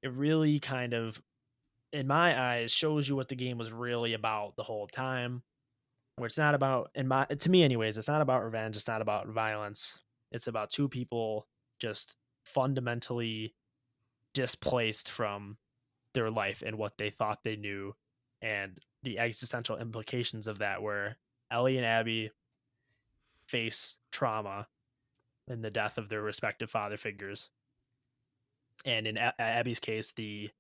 it really kind of, in my eyes, shows you what the game was really about the whole time. Where it's not about, to me anyways, it's not about revenge, it's not about violence. It's about two people just fundamentally displaced from their life and what they thought they knew, and the existential implications of that, where Ellie and Abby face trauma in the death of their respective father figures. And in Abby's case, the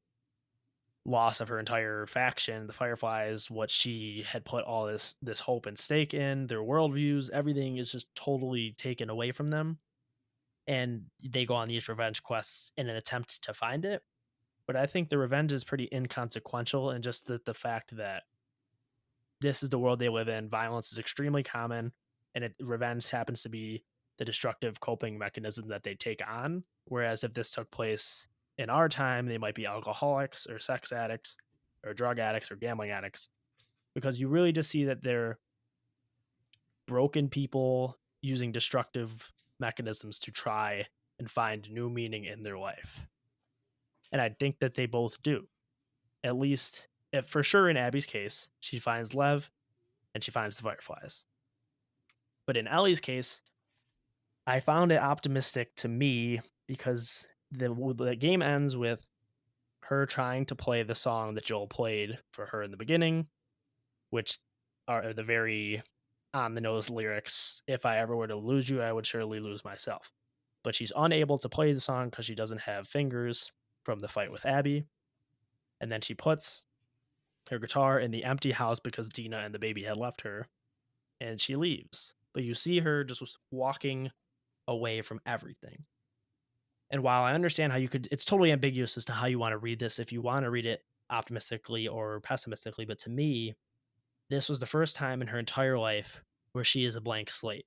loss of her entire faction, the Fireflies, what she had put all this hope and stake in, their worldviews, everything is just totally taken away from them. And they go on these revenge quests in an attempt to find it. But I think the revenge is pretty inconsequential, and just the fact that this is the world they live in. Violence is extremely common, and revenge happens to be the destructive coping mechanism that they take on. Whereas if this took place in our time, they might be alcoholics or sex addicts or drug addicts or gambling addicts, because you really just see that they're broken people using destructive mechanisms to try and find new meaning in their life. And I think that they both do. At least, for sure in Abby's case, she finds Lev and she finds the Fireflies. But in Ellie's case, I found it optimistic to me because the game ends with her trying to play the song that Joel played for her in the beginning, which are the very on the nose lyrics. If I ever were to lose you, I would surely lose myself. But she's unable to play the song because she doesn't have fingers from the fight with Abby. And then she puts her guitar in the empty house because Dina and the baby had left her, and she leaves. But you see her just walking away from everything. And while I understand how it's totally ambiguous as to how you want to read this, if you want to read it optimistically or pessimistically, but to me, this was the first time in her entire life where she is a blank slate.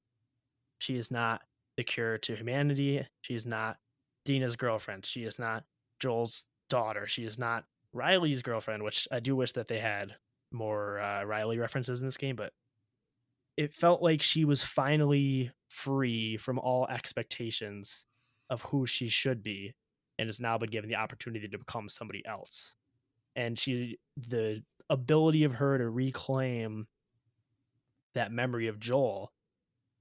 She is not the cure to humanity. She is not Dina's girlfriend. She is not Joel's daughter. She is not Riley's girlfriend, which I do wish that they had more Riley references in this game, but it felt like she was finally free from all expectations of who she should be and has now been given the opportunity to become somebody else. And the ability of her to reclaim that memory of Joel,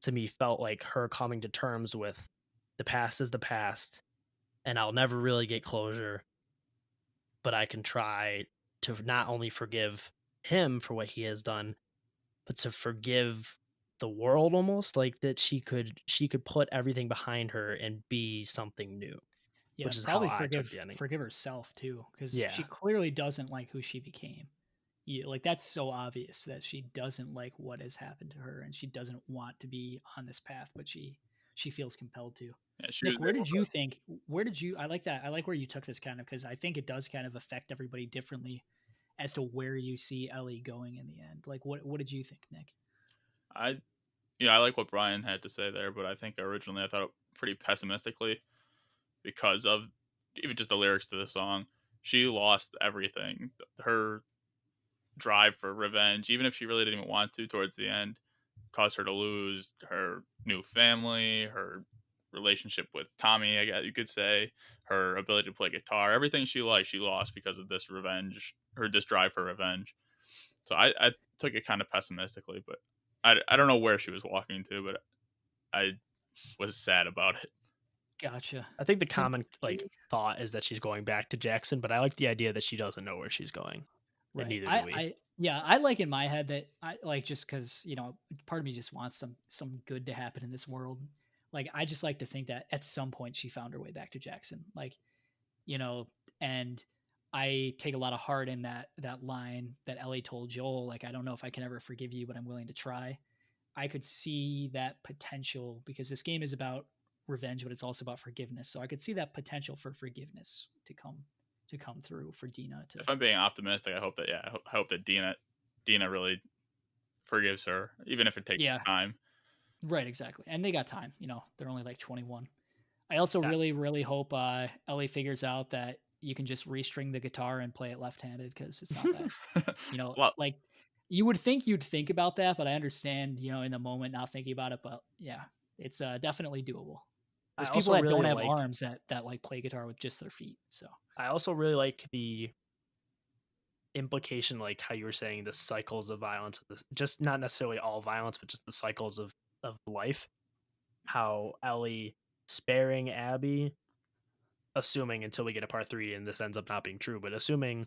to me, felt like her coming to terms with the past is the past, and I'll never really get closure, but I can try to not only forgive him for what he has done, but to forgive the world almost, like that she could put everything behind her and be something new, Yeah, which is how probably I took the ending. forgive herself too, because she Yeah. clearly doesn't like who she became. Yeah, like that's so obvious that she doesn't like what has happened to her, and she doesn't want to be on this path, but she feels compelled to. Yeah, she was Nick, where able did to. you think? Where did you? I like that. I like where you took this kind of because I think it does kind of affect everybody differently as to where you see Ellie going in the end. Like, what did you think, Nick? I I like what Brian had to say there, but I think originally I thought it pretty pessimistically because of even just the lyrics to the song. She lost everything. Her drive for revenge, even if she really didn't even want to towards the end, caused her to lose her new family, her relationship with Tommy, I guess you could say, her ability to play guitar, everything she liked, she lost because of this revenge, her this drive for revenge. So I took it kind of pessimistically, but I don't know where she was walking to, but I was sad about it. Gotcha. I think the To common like me, thought is that she's going back to Jackson, but I like the idea that she doesn't know where she's going, and right. neither do we. Yeah, I like in my head that I like just because part of me just wants some good to happen in this world. Like I just like to think that at some point she found her way back to Jackson. Like you know, and I take a lot of heart in that line that Ellie told Joel. Like I don't know if I can ever forgive you, but I'm willing to try. I could see that potential because this game is about revenge, but it's also about forgiveness. So I could see that potential for forgiveness to come through for Dina to If I'm being optimistic, I hope that I hope that Dina really forgives her, even if it takes yeah, time. right, exactly. And they got time, they're only like 21. I also Yeah, really, really hope Ellie figures out that you can just restring the guitar and play it left-handed because it's not that, Well, like you would think you'd think about that, but I understand, in the moment not thinking about it. But yeah, it's definitely doable. I There's people also that really don't have like arms that like play guitar with just their feet. So I also really like the implication, like how you were saying, the cycles of violence, just not necessarily all violence, but just the cycles of life. How Ellie sparing Abby, assuming until we get a part three and this ends up not being true, but assuming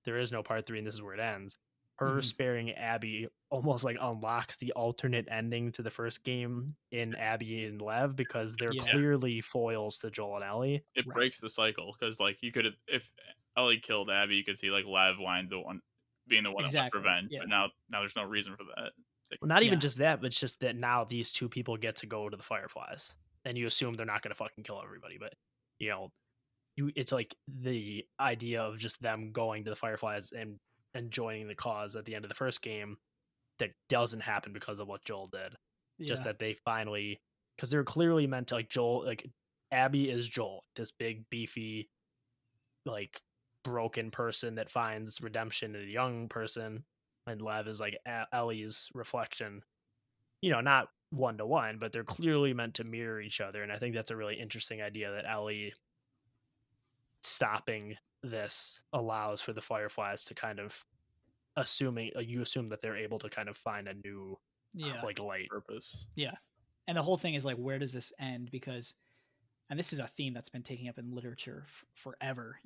there is no part three and this is where it ends, her mhm. sparing Abby almost like unlocks the alternate ending to the first game in Abby and Lev because they're Yeah, clearly foils to Joel and Ellie. it right, breaks the cycle because like you could if Ellie killed Abby, you could see like Lev wind the one being the one that wants exactly. revenge, Yeah, but now there's no reason for that. Like, Well, not even yeah, just that, but it's just that now these two people get to go to the Fireflies, and you assume they're not going to fucking kill everybody, but you know, it's like the idea of just them going to the Fireflies and joining the cause at the end of the first game that doesn't happen because of what Joel did. Just yeah, that they finally, because they're clearly meant to, like, Joel, like Abby is Joel, this big beefy like broken person that finds redemption in a young person, and Lev is like Ellie's reflection. Not one to one, but they're clearly meant to mirror each other, and I think that's a really interesting idea that Ellie stopping this allows for the Fireflies to kind of assuming you assume that they're able to kind of find a new yeah, like light. purpose. yeah. And the whole thing is like, where does this end? Because and this is a theme that's been taking up in literature forever.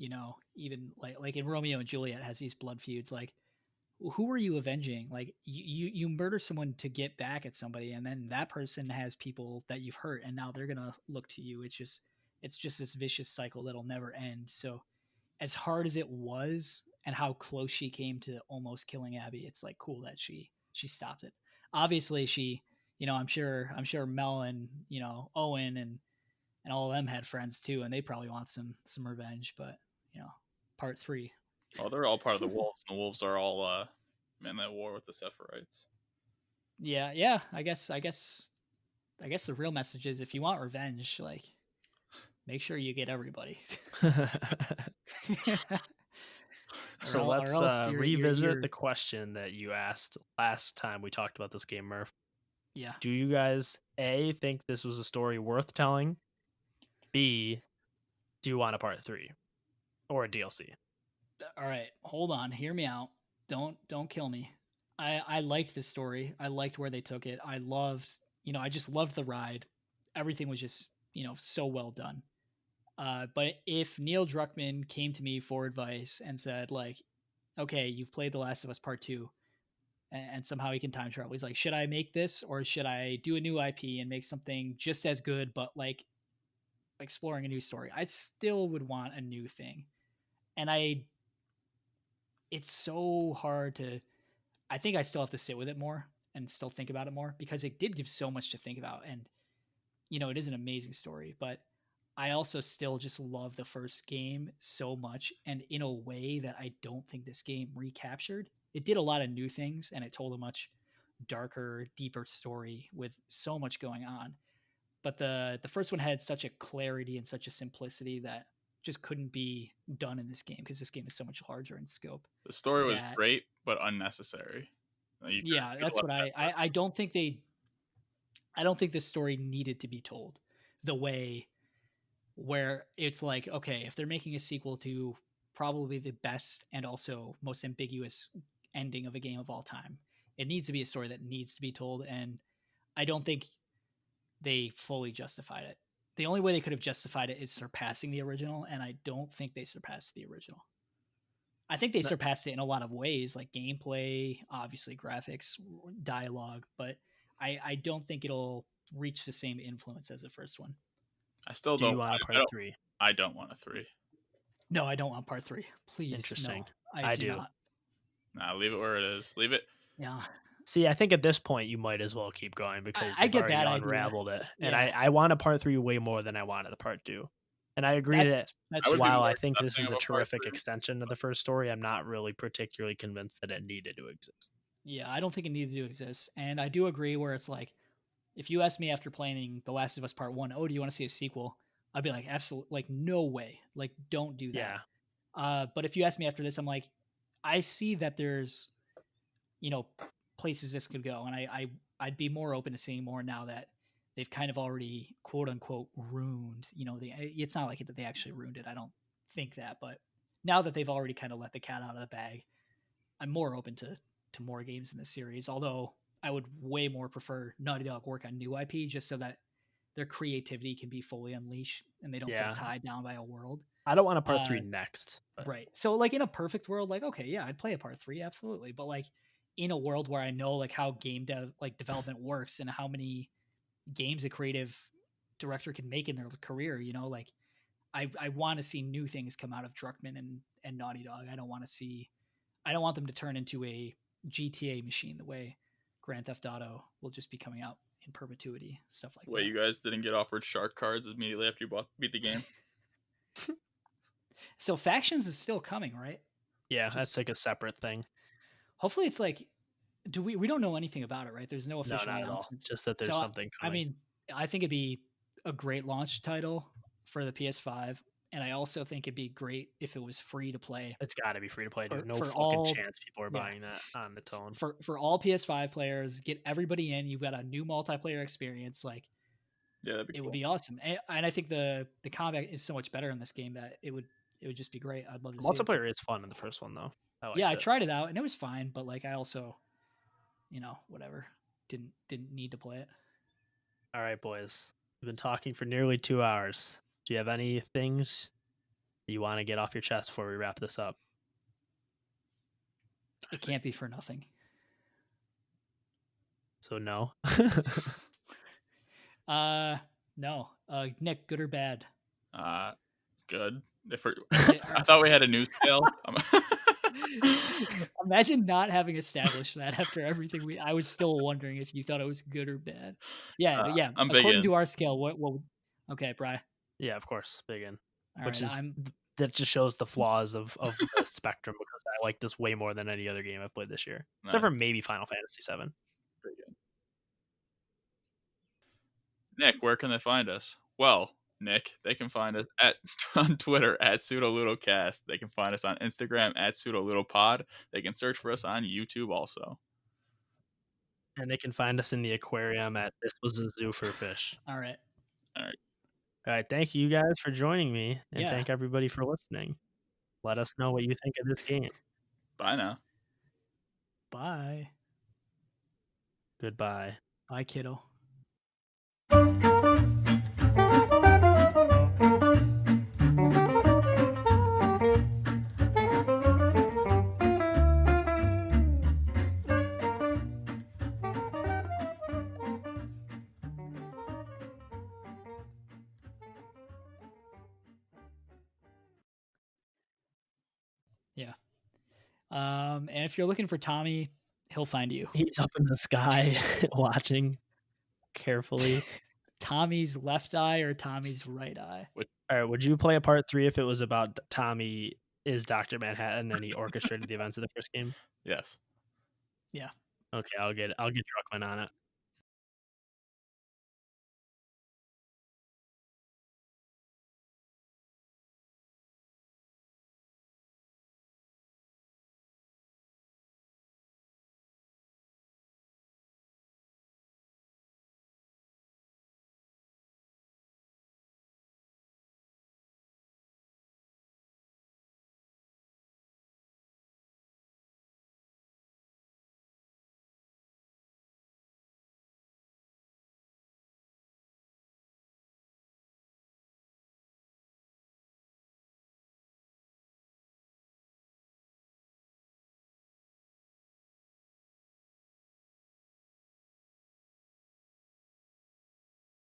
Even like in Romeo and Juliet has these blood feuds. Like, who are you avenging? Like, you murder someone to get back at somebody, and then that person has people that you've hurt, and now they're gonna look to you. It's just this vicious cycle that'll never end. So, as hard as it was, and how close she came to almost killing Abby, it's like cool that she stopped it. Obviously, I'm sure Mel and Owen and all of them had friends too, and they probably want some revenge. But you know, part three. Well, they're all part of the wolves, and the wolves are all men at war with the Sephirotes. Yeah, yeah. I guess the real message is if you want revenge, like make sure you get everybody, So or let's else revisit you're the question that you asked last time we talked about this game, Murph. yeah. Do you guys A, think this was a story worth telling? B, do you want a part three or a DLC? All right, hold on, hear me out. Don't kill me. I liked this story. I liked where they took it. I just loved the ride. Everything was just so well done. But if Neil Druckmann came to me for advice and said, like, okay, you've played The Last of Us Part 2, and somehow he can time travel, he's like, should I make this or should I do a new IP and make something just as good, but like exploring a new story? I still would want a new thing. And it's so hard to, I think I still have to sit with it more and still think about it more because it did give so much to think about. And, it is an amazing story, but I also still just love the first game so much and in a way that I don't think this game recaptured. It did a lot of new things and it told a much darker, deeper story with so much going on. But the first one had such a clarity and such a simplicity that just couldn't be done in this game because this game is so much larger in scope. The story was That great, but unnecessary. You yeah, could have that's left what that part. I don't think I don't think the story needed to be told the way where it's like, okay, if they're making a sequel to probably the best and also most ambiguous ending of a game of all time, it needs to be a story that needs to be told. And I don't think they fully justified it. The only way they could have justified it is surpassing the original, and I don't think they surpassed the original. I think they surpassed it in a lot of ways, like gameplay, obviously graphics, dialogue, but I don't think it'll reach the same influence as the first one. I still Do don't. you want a part 3? I don't want a 3. No, I don't want part 3. Please, Interesting. no, I do not. Nah, leave it where it is. Leave it. Yeah, See, I think at this point you might as well keep going because I they've get already that idea. unraveled it. And Yeah. I want a part 3 way more than I wanted the part 2. And I agree that I would be while more I think this accepting is of a a part terrific 3. extension of the first story, I'm not really particularly convinced that it needed to exist. Yeah, I don't think it needed to exist. And I do agree where it's like, if you asked me after playing The Last of Us Part 1, oh, do you want to see a sequel? I'd be like, absolutely, like, no way. Like, don't do that. Yeah. But if you ask me after this, I'm like, I see that there's, places this could go. And I'd be more open to seeing more now that they've kind of already, quote unquote, ruined, it's not like they actually ruined it. I don't think that. But now that they've already kind of let the cat out of the bag, I'm more open to more games in the series. Although I would way more prefer Naughty Dog work on new IP just so that their creativity can be fully unleashed and they don't feel tied down by a world. I don't want a part 3 next. But. Right. So like in a perfect world, like, okay, yeah, I'd play a part 3, absolutely. But like in a world where I know like how game development works and how many games a creative director can make in their career, like I want to see new things come out of Druckmann and Naughty Dog. I don't want them to turn into a GTA machine the way Grand Theft Auto will just be coming out in perpetuity, stuff like that. Wait, you guys didn't get offered shark cards immediately after you beat the game? So Factions is still coming, right? Yeah, that's like a separate thing. Hopefully it's like, we don't know anything about it, right? There's no official announcements. Just that there's something coming. I mean, I think it'd be a great launch title for the PS5. And I also think it'd be great if it was free to play. It's got to be free to play, dude. No fucking chance people are buying that on its own. For all PS5 players, get everybody in. You've got a new multiplayer experience. Like, yeah, it would be awesome. And I think the combat is so much better in this game that it would just be great. I'd love to see multiplayer is fun in the first one though. I tried it out and it was fine, but like I also, whatever, didn't need to play it. All right, boys. We've been talking for nearly 2 hours. Do you have any things you want to get off your chest before we wrap this up? It can't be for nothing. So no. No. Nick, good or bad? Good. I thought we had a new scale. Imagine not having established that after everything I was still wondering if you thought it was good or bad. Yeah. I'm according to our scale, what okay, Bri. Yeah, of course, big in. Which is that just shows the flaws of the spectrum because I like this way more than any other game I've played this year. Except for maybe Final Fantasy VII. Pretty good. Nick, where can they find us? Well, Nick, they can find us on Twitter at Pseudo Ludocast. They can find us on Instagram at Pseudo Ludopod. They can search for us on YouTube also. And they can find us in the aquarium at This Was a Zoo for Fish. All right. Thank you guys for joining me, and thank everybody for listening. Let us know what you think of this game. Bye now. Bye. Goodbye. Bye, kiddo. And if you're looking for Tommy, he'll find you. He's up in the sky watching carefully. Tommy's left eye or Tommy's right eye? All right, would you play a part 3 if it was about Tommy is Dr. Manhattan and he orchestrated the events of the first game? Yes. Yeah. Okay, I'll get Druckmann on it.